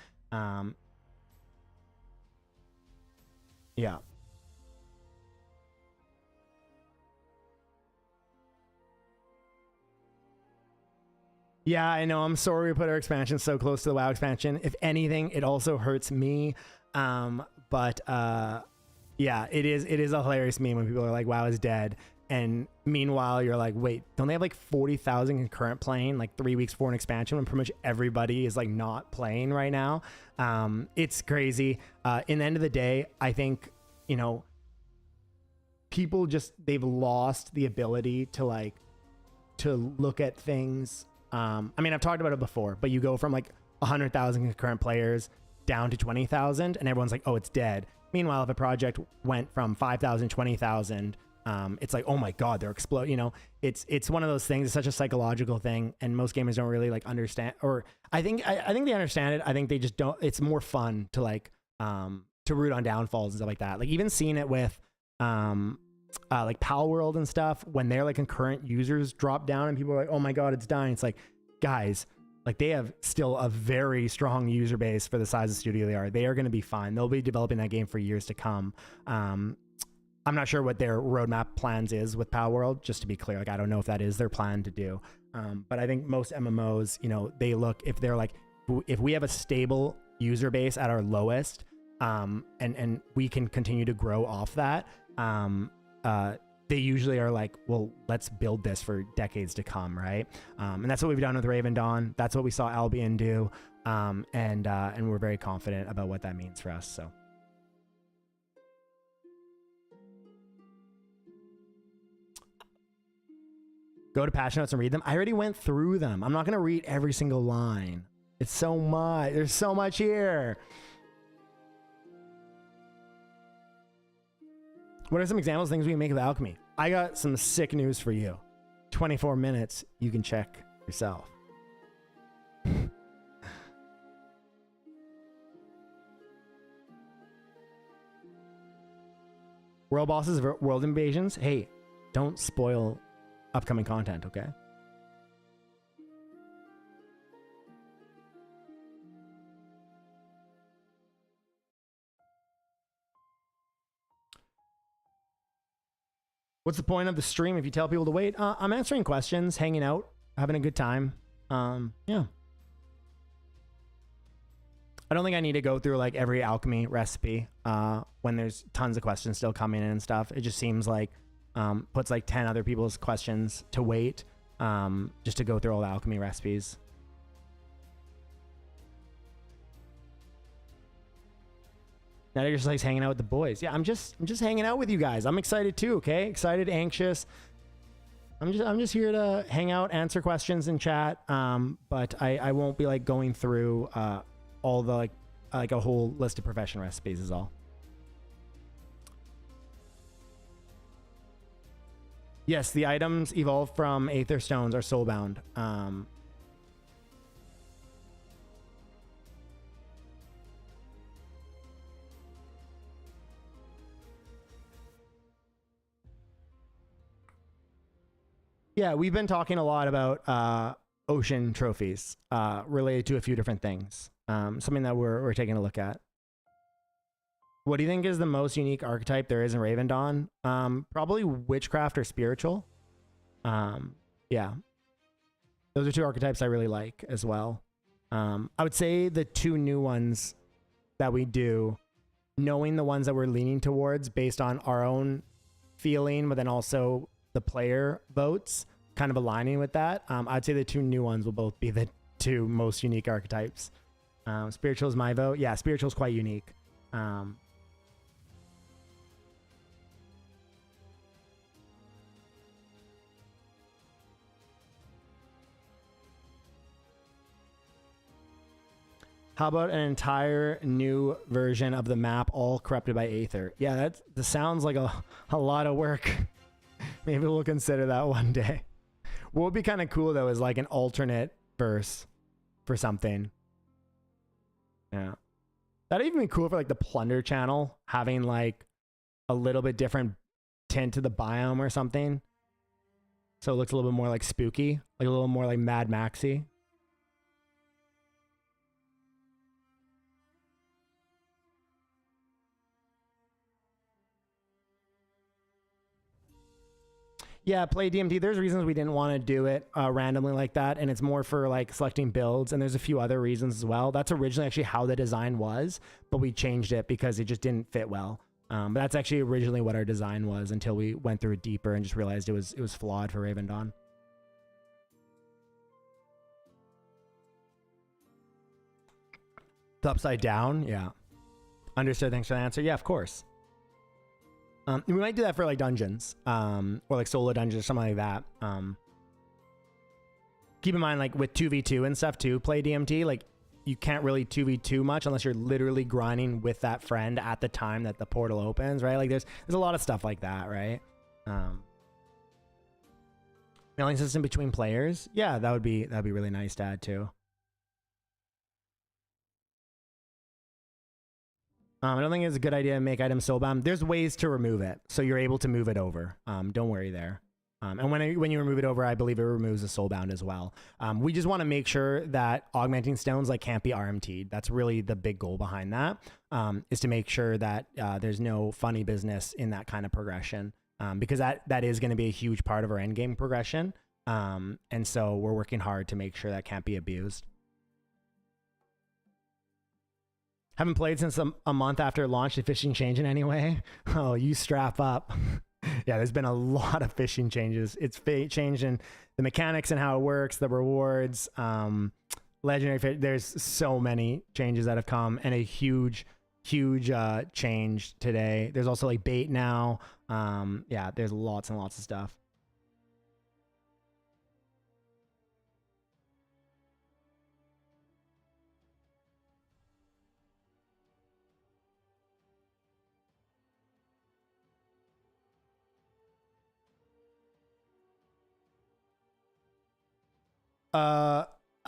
Yeah. Yeah, I know. I'm sorry we put our expansion so close to the WoW expansion. If anything, it also hurts me. But yeah, it is a hilarious meme when people are like, WoW is dead. And meanwhile, you're like, wait, don't they have like 40,000 concurrent playing like 3 weeks for an expansion when pretty much everybody is like not playing right now? It's crazy. In the end of the day, I think, you know, people just, they've lost the ability to like, to look at things. I mean, I've talked about it before, but you go from like 100,000 concurrent players down to 20,000 and everyone's like, oh, it's dead. Meanwhile, if a project went from 5,000, 20,000, it's like, oh my God, they're exploding. You know, it's one of those things. It's such a psychological thing, and most gamers don't really like understand. Or I think they understand it. I think they just don't. It's more fun to like to root on downfalls and stuff like that. Like even seeing it with like Pal World and stuff, when their like concurrent users drop down and people are like, oh my God, it's dying. It's like, guys, like they have still a very strong user base for the size of studio they are. They are going to be fine. They'll be developing that game for years to come. I'm not sure what their roadmap plans is with Power World, just to be clear. Like, I don't know if that is their plan to do. But I think most MMOs, you know, they look, if they're like, if we have a stable user base at our lowest, and we can continue to grow off that, they usually are like, well, let's build this for decades to come, right? And that's what we've done with Raven Dawn. That's what we saw Albion do. And we're very confident about what that means for us, so. Go to patch notes and read them. I already went through them. I'm not going to read every single line. It's so much. There's so much here. What are some examples of things we can make with alchemy? I got some sick news for you. 24 minutes. You can check yourself. World bosses, world invasions. Hey, don't spoil upcoming content, okay? What's the point of the stream if you tell people to wait? I'm answering questions, hanging out, having a good time. Yeah. I don't think I need to go through like every alchemy recipe when there's tons of questions still coming in and stuff. It just seems like puts like 10 other people's questions to wait just to go through all the alchemy recipes. Now you're just like hanging out with the boys. Yeah, I'm just hanging out with you guys. I'm excited too, okay? Excited, anxious. I'm just here to hang out, answer questions in chat. But I won't be like going through all the like a whole list of profession recipes is all. Yes, the items evolved from Aether Stones are soulbound. Yeah, we've been talking a lot about ocean trophies related to a few different things. Something that we're taking a look at. What do you think is the most unique archetype there is in Raven Dawn? Probably witchcraft or spiritual. Yeah. Those are two archetypes I really like as well. I would say the two new ones that we do, knowing the ones that we're leaning towards based on our own feeling, but then also the player votes, kind of aligning with that. I'd say the two new ones will both be the two most unique archetypes. Spiritual is my vote. Yeah, spiritual is quite unique. How about an entire new version of the map, all corrupted by Aether? Yeah, that sounds like a lot of work. Maybe we'll consider that one day. What would be kind of cool, though, is like an alternate verse for something. Yeah. That'd even be cool for like the Plunder channel, having like a little bit different tint to the biome or something. So it looks a little bit more like spooky, like a little more like Mad Maxy. Yeah, play DMT. There's reasons we didn't want to do it randomly like that, and it's more for like selecting builds, and there's a few other reasons as well. That's originally actually how the design was, but we changed it because it just didn't fit well. But that's actually originally what our design was until we went through it deeper and just realized it was flawed for Raven Dawn. The upside down, yeah. Understood. Thanks for the answer. Yeah, of course. We might do that for like dungeons, or like solo dungeons or something like that. Keep in mind, like with 2v2 and stuff too, play DMT, like you can't really 2v2 much unless you're literally grinding with that friend at the time that the portal opens, right? Like there's a lot of stuff like that, right? Mailing system between players, yeah, that'd be really nice to add too. I don't think it's a good idea to make items soulbound. There's ways to remove it, so you're able to move it over. Don't worry there. And when you remove it over, I believe it removes the soulbound as well. We just want to make sure that augmenting stones like can't be RMT'd. That's really the big goal behind that, is to make sure that there's no funny business in that kind of progression, because that is going to be a huge part of our end game progression. And so we're working hard to make sure that can't be abused. Haven't played since a month after launch. Did fishing change in any way? Oh, you strap up. Yeah, there's been a lot of fishing changes. It's changing the mechanics and how it works, the rewards, legendary fish. There's so many changes that have come, and a huge change today. There's also like bait now. Yeah, there's lots and lots of stuff.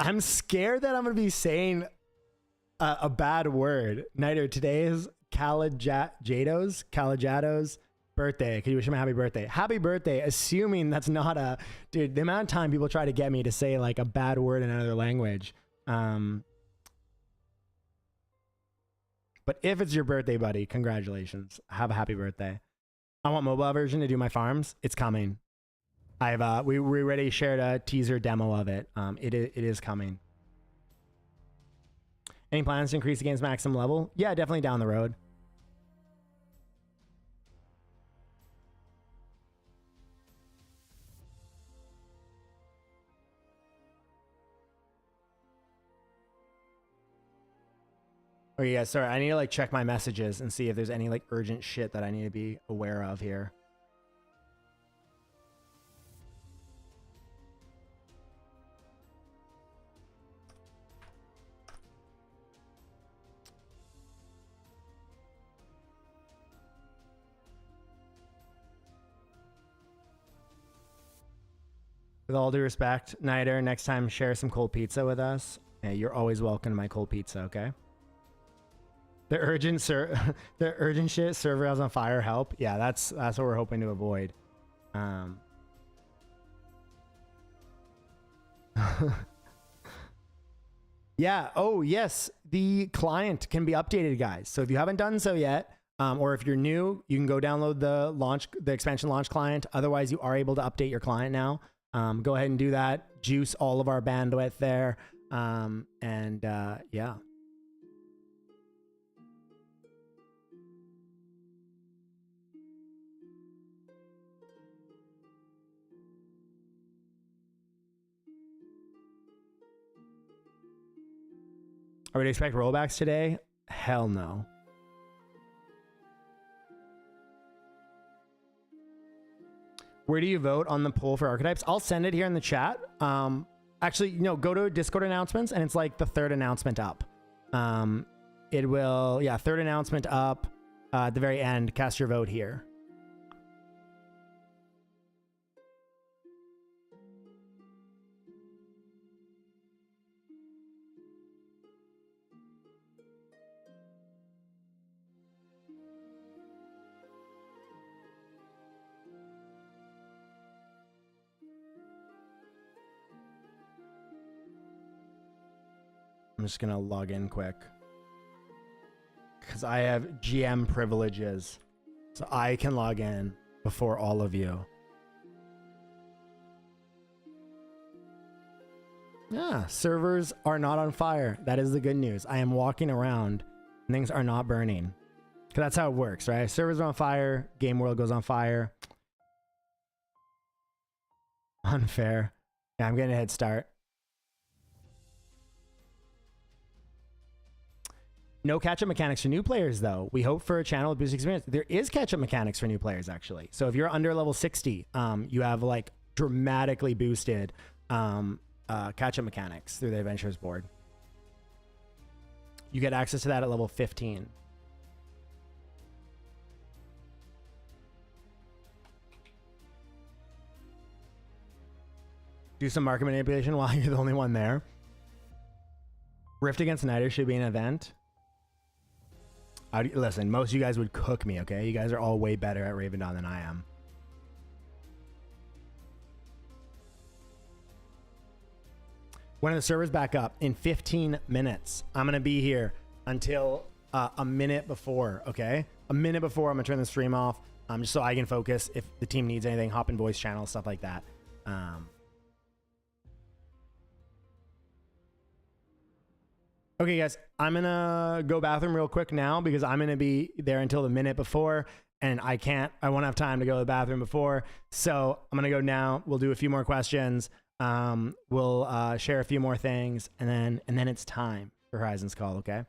I'm scared that I'm gonna be saying a bad word. Nighter, today is Calajado's birthday. Can you wish him a happy birthday? Happy birthday, assuming that's not a... Dude, the amount of time people try to get me to say like a bad word in another language. But if it's your birthday, buddy, congratulations. Have a happy birthday. I want mobile version to do my farms. It's coming. We already shared a teaser demo of it. It is coming. Any plans to increase the game's maximum level? Yeah, definitely down the road. Oh yeah, sorry. I need to like check my messages and see if there's any like urgent shit that I need to be aware of here. With all due respect, Nighter, next time share some cold pizza with us. Yeah, you're always welcome to my cold pizza, okay? The urgent shit, server house on fire, help. Yeah, that's what we're hoping to avoid. Yeah, oh yes, the client can be updated, guys. So if you haven't done so yet, or if you're new, you can go download the expansion launch client. Otherwise, you are able to update your client now. Go ahead and do that. Juice all of our bandwidth there. Yeah. I would expect rollbacks today. Hell no. Where do you vote on the poll for archetypes? I'll send it here in the chat. Actually, no, go to Discord announcements, and it's like the third announcement up. It will, yeah, third announcement up at the very end. Cast your vote here. I'm just gonna log in quick because I have GM privileges, so I can log in before all of you. Yeah, servers are not on fire. That is the good news. I am walking around and things are not burning. Because that's how it works, right? Servers are on fire, game world goes on fire. Unfair. Yeah, I'm getting a head start. No catch-up mechanics for new players, though. We hope for a channel with boost experience. There is catch-up mechanics for new players, actually. So if you're under level 60, you have like dramatically boosted catch-up mechanics through the adventures board. You get access to that at level 15. Do some market manipulation while you're the only one there. Rift against Niter should be an event. Listen, most of you guys would cook me, okay? You guys are all way better at Raven Dawn than I am. When the server's back up in 15 minutes, I'm going to be here until a minute before, okay? A minute before, I'm going to turn the stream off just so I can focus. If the team needs anything, hop in voice channel, stuff like that. Okay, guys, I'm going to go bathroom real quick now because I'm going to be there until the minute before, and I won't have time to go to the bathroom before. So I'm going to go now. We'll do a few more questions. We'll share a few more things, and then it's time for Horizon's Call, okay?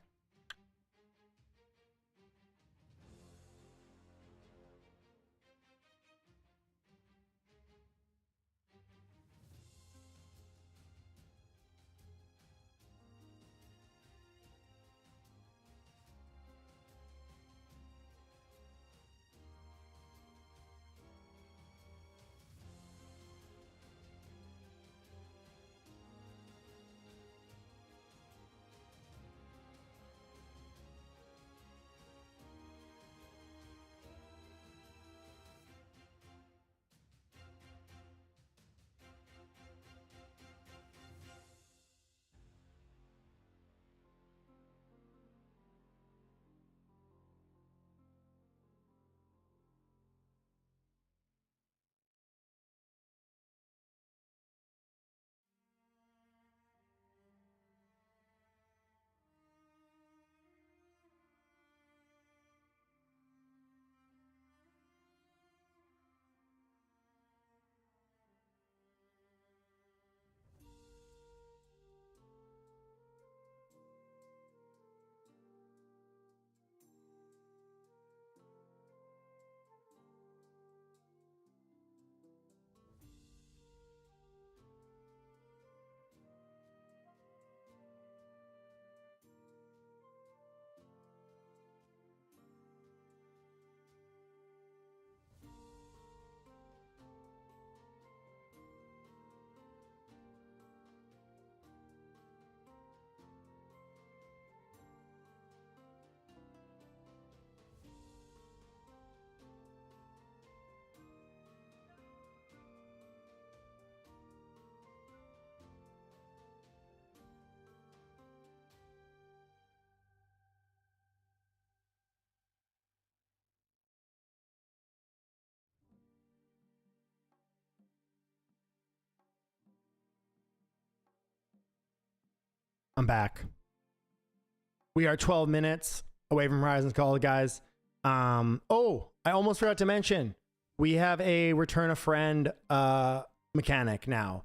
I'm back. We are 12 minutes away from Horizon's Call, guys. Oh, I almost forgot to mention, we have a return a friend mechanic now.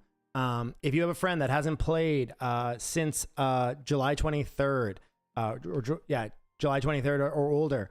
If you have a friend that hasn't played since July 23rd, July 23rd or older,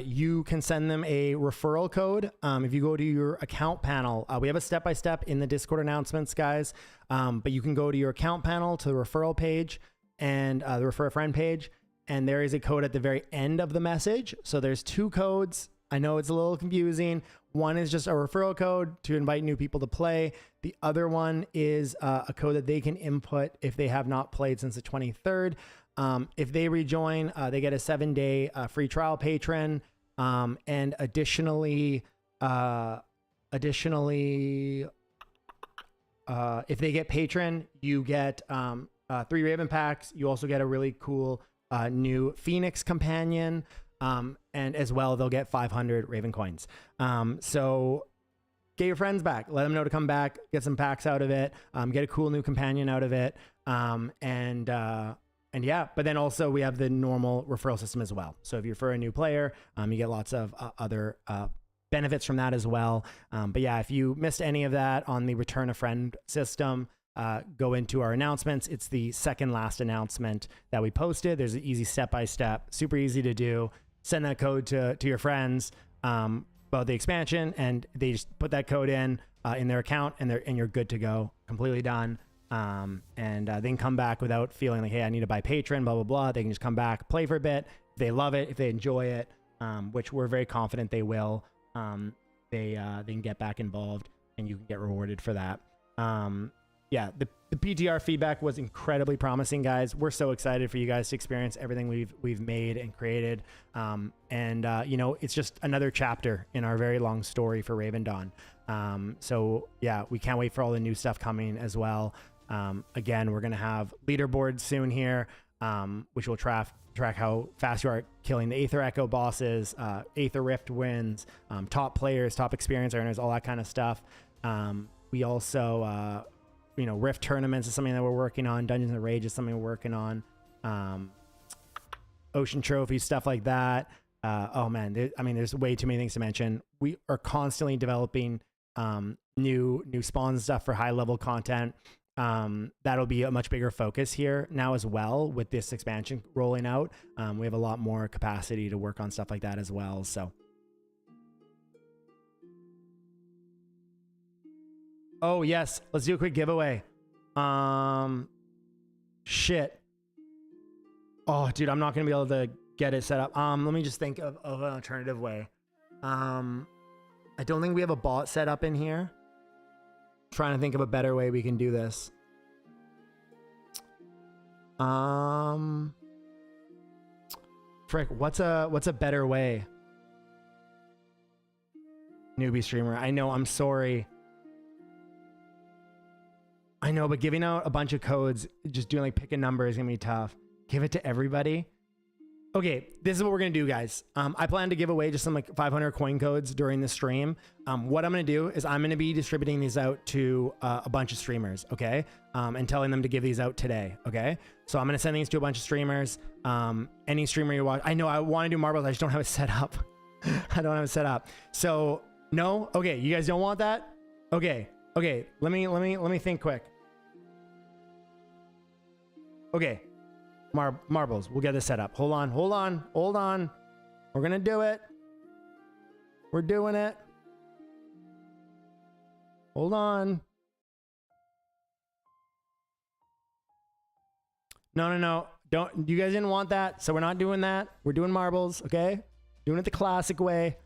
you can send them a referral code. If you go to your account panel, we have a step-by-step in the Discord announcements, guys. But you can go to your account panel to the referral page and the refer a friend page. And there is a code at the very end of the message. So there's two codes. I know it's a little confusing. One is just a referral code to invite new people to play. The other one is a code that they can input if they have not played since the 23rd. If they rejoin, they get a 7-day free trial patron. And additionally, if they get patron, you get 3 Raven packs. You also get a really cool new Phoenix companion. And as well, they'll get 500 Raven coins. So get your friends back. Let them know to come back, get some packs out of it, get a cool new companion out of it. And yeah, but then also we have the normal referral system as well. So if you're for a new player, you get lots of other benefits from that as well. But yeah, if you missed any of that on the return a friend system, go into our announcements. It's the second last announcement that we posted. There's an easy step-by-step, super easy to do. Send that code to your friends about the expansion, and they just put that code in their account, and you're good to go, completely done. And they can come back without feeling like, hey, I need to buy Patreon, blah, blah, blah. They can just come back, play for a bit. If they love it, if they enjoy it, which we're very confident they will, they can get back involved, and you can get rewarded for that. Yeah, the PTR feedback was incredibly promising, guys. We're so excited for you guys to experience everything we've made and created. You know, it's just another chapter in our very long story for Raven Dawn. So yeah, we can't wait for all the new stuff coming as well. Again, we're gonna have leaderboards soon here, which will track how fast you are killing the Aether Echo bosses, Aether Rift wins, top players, top experience earners, all that kind of stuff. We also you know, Rift tournaments is something that we're working on. Dungeons and Rage is something we're working on. Ocean trophies, stuff like that. Oh man, I mean, there's way too many things to mention. We are constantly developing new spawns and stuff for high level content. That'll be a much bigger focus here now as well with this expansion rolling out. We have a lot more capacity to work on stuff like that as well. So. Oh yes, let's do a quick giveaway. Shit. Oh, dude, I'm not gonna be able to get it set up. Let me just think of an alternative way. I don't think we have a bot set up in here. Trying to think of a better way we can do this. Frick, what's a better way? Newbie streamer, I know, I'm sorry. I know, but giving out a bunch of codes, just doing like pick a number is gonna be tough. Give it to everybody. Okay, this is what we're gonna do, guys. I plan to give away just some like 500 coin codes during the stream. What I'm gonna do is I'm gonna be distributing these out to a bunch of streamers, okay? And telling them to give these out today, okay? So I'm gonna send these to a bunch of streamers. Any streamer you watch, I know I wanna do marbles, I just don't have it set up. I don't have it set up. So no, okay, you guys don't want that? Okay, let me think quick. Okay, marbles, we'll get this set up. Hold on. We're gonna do it. We're doing it. Hold on. No. Don't, you guys didn't want that, so we're not doing that. We're doing marbles, okay? Doing it the classic way.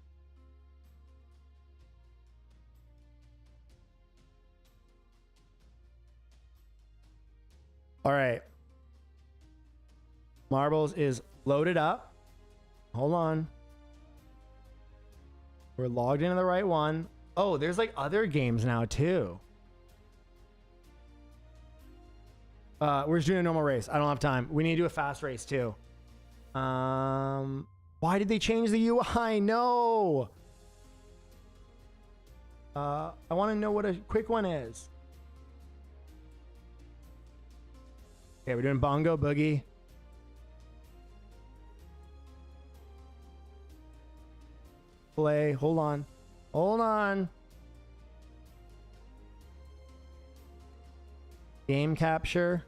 All right. Marbles is loaded up. Hold on. We're logged into the right one. Oh, there's like other games now too. We're just doing a normal race. I don't have time. We need to do a fast race too. Why did they change the UI? No. I want to know what a quick one is. Okay, we're doing Bongo Boogie. Play. Hold on. Game capture.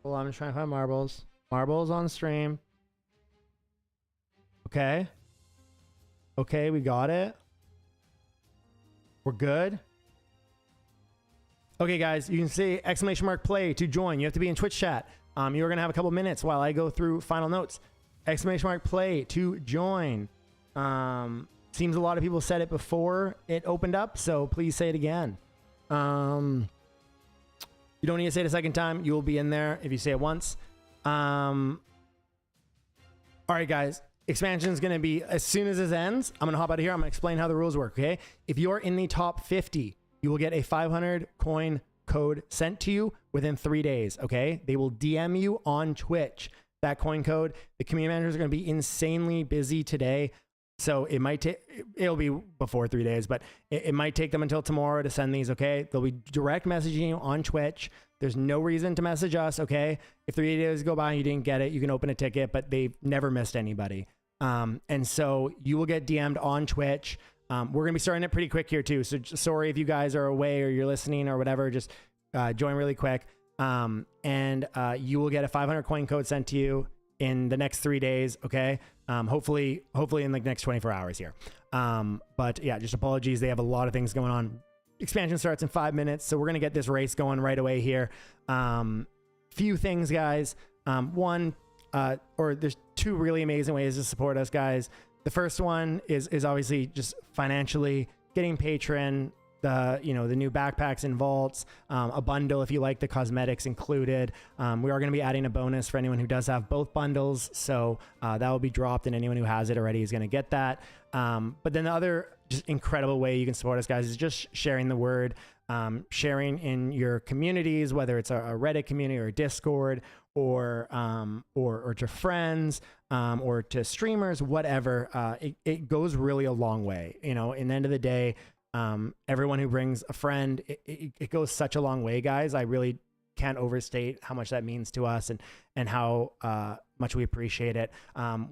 Well, I'm just trying to find marbles. Marbles on stream. Okay, we got it. We're good. Okay, guys, you can see !play to join. You have to be in Twitch chat. You're gonna have a couple minutes while I go through final notes. !play to join. Seems a lot of people said it before it opened up, so please say it again. You don't need to say it a second time. You will be in there if you say it once. All right, guys. Expansion is going to be, as soon as this ends, I'm going to hop out of here. I'm going to explain how the rules work, okay? If you're in the top 50, you will get a 500 coin code sent to you within 3 days, okay? They will DM you on Twitch that coin code. The community managers are going to be insanely busy today. So it might take, it'll be before 3 days, but it might take them until tomorrow to send these, okay? They'll be direct messaging you on Twitch. There's no reason to message us, okay? If 3 days go by and you didn't get it, you can open a ticket, but they've never missed anybody. And so you will get DM'd on Twitch. We're going to be starting it pretty quick here too. So sorry if you guys are away or you're listening or whatever, just join really quick. You will get a 500 coin code sent to you in the next 3 days, okay? Hopefully in the next 24 hours here. But yeah, just apologies. They have a lot of things going on. Expansion starts in 5 minutes, so we're going to get this race going right away here. Few things, guys. There's two really amazing ways to support us, guys. The first one is obviously just financially getting Patreon, the new backpacks and vaults, a bundle if you like the cosmetics included. We are going to be adding a bonus for anyone who does have both bundles, so that will be dropped, and anyone who has it already is going to get that. But then the other just incredible way you can support us, guys, is just sharing the word, sharing in your communities, whether it's a Reddit community or a Discord, or to friends, or to streamers, whatever. It goes really a long way. In the end of the day, everyone who brings a friend, it goes such a long way, guys. I really can't overstate how much that means to us and how much we appreciate it.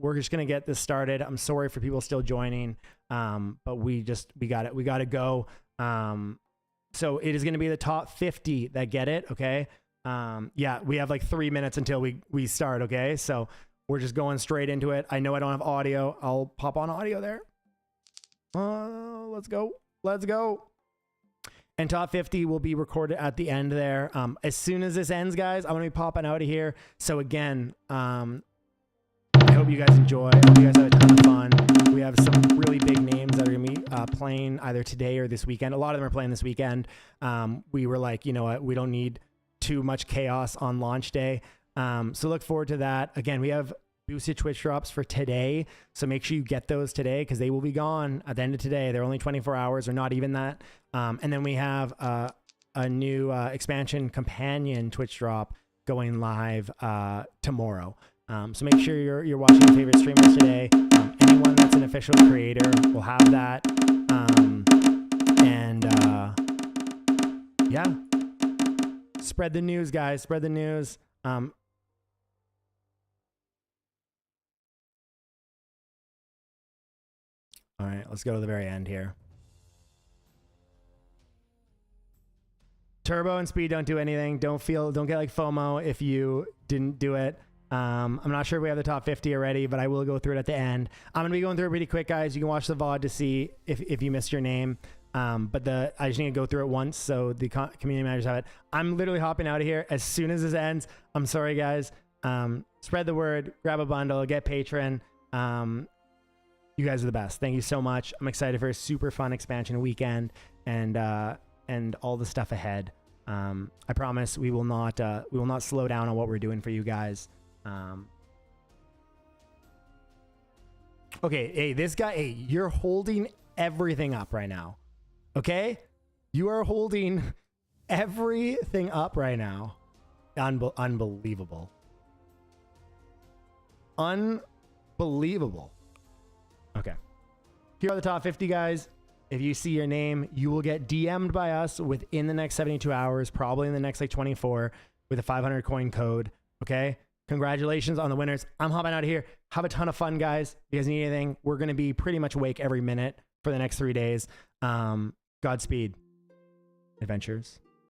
We're just gonna get this started. I'm sorry for people still joining, but we got to go. So it is going to be the top 50 that get it. Okay. Yeah, we have like 3 minutes until we start. Okay. So we're just going straight into it. I know I don't have audio. I'll pop on audio there. Let's go. And top 50 will be recorded at the end there. As soon as this ends, guys, I'm going to be popping out of here. So again, I hope you guys enjoy. I hope you guys have a ton of fun. We have some really big names that are going to be playing either today or this weekend. A lot of them are playing this weekend. We were like, you know what? We don't need too much chaos on launch day. So look forward to that. Again, we have boosted Twitch drops for today. So make sure you get those today because they will be gone at the end of today. They're only 24 hours or not even that. And then we have a new expansion companion Twitch drop going live tomorrow. So make sure you're watching your favorite streamers today. Anyone that's an official creator will have that. Yeah, spread the news, guys. Spread the news. All right, let's go to the very end here. Turbo and speed don't do anything. Don't get like FOMO if you didn't do it. I'm not sure if we have the top 50 already, but I will go through it at the end. I'm gonna be going through it pretty quick, guys. You can watch the VOD to see if you missed your name. But I just need to go through it once so the community managers have it. I'm literally hopping out of here as soon as this ends. I'm sorry, guys. Spread the word, grab a bundle, get Patreon. You guys are the best. Thank you so much. I'm excited for a super fun expansion weekend and all the stuff ahead. I promise we will not slow down on what we're doing for you guys. Okay, hey, this guy, hey, you're holding everything up right now. Okay? You are holding everything up right now. Unbelievable. Unbelievable. Okay. Here are the top 50, guys. If you see your name, you will get DM'd by us within the next 72 hours, probably in the next like 24, with a 500 coin code. Okay? Congratulations on the winners. I'm hopping out of here. Have a ton of fun, guys. If you guys need anything, we're going to be pretty much awake every minute for the next 3 days. Godspeed, adventures.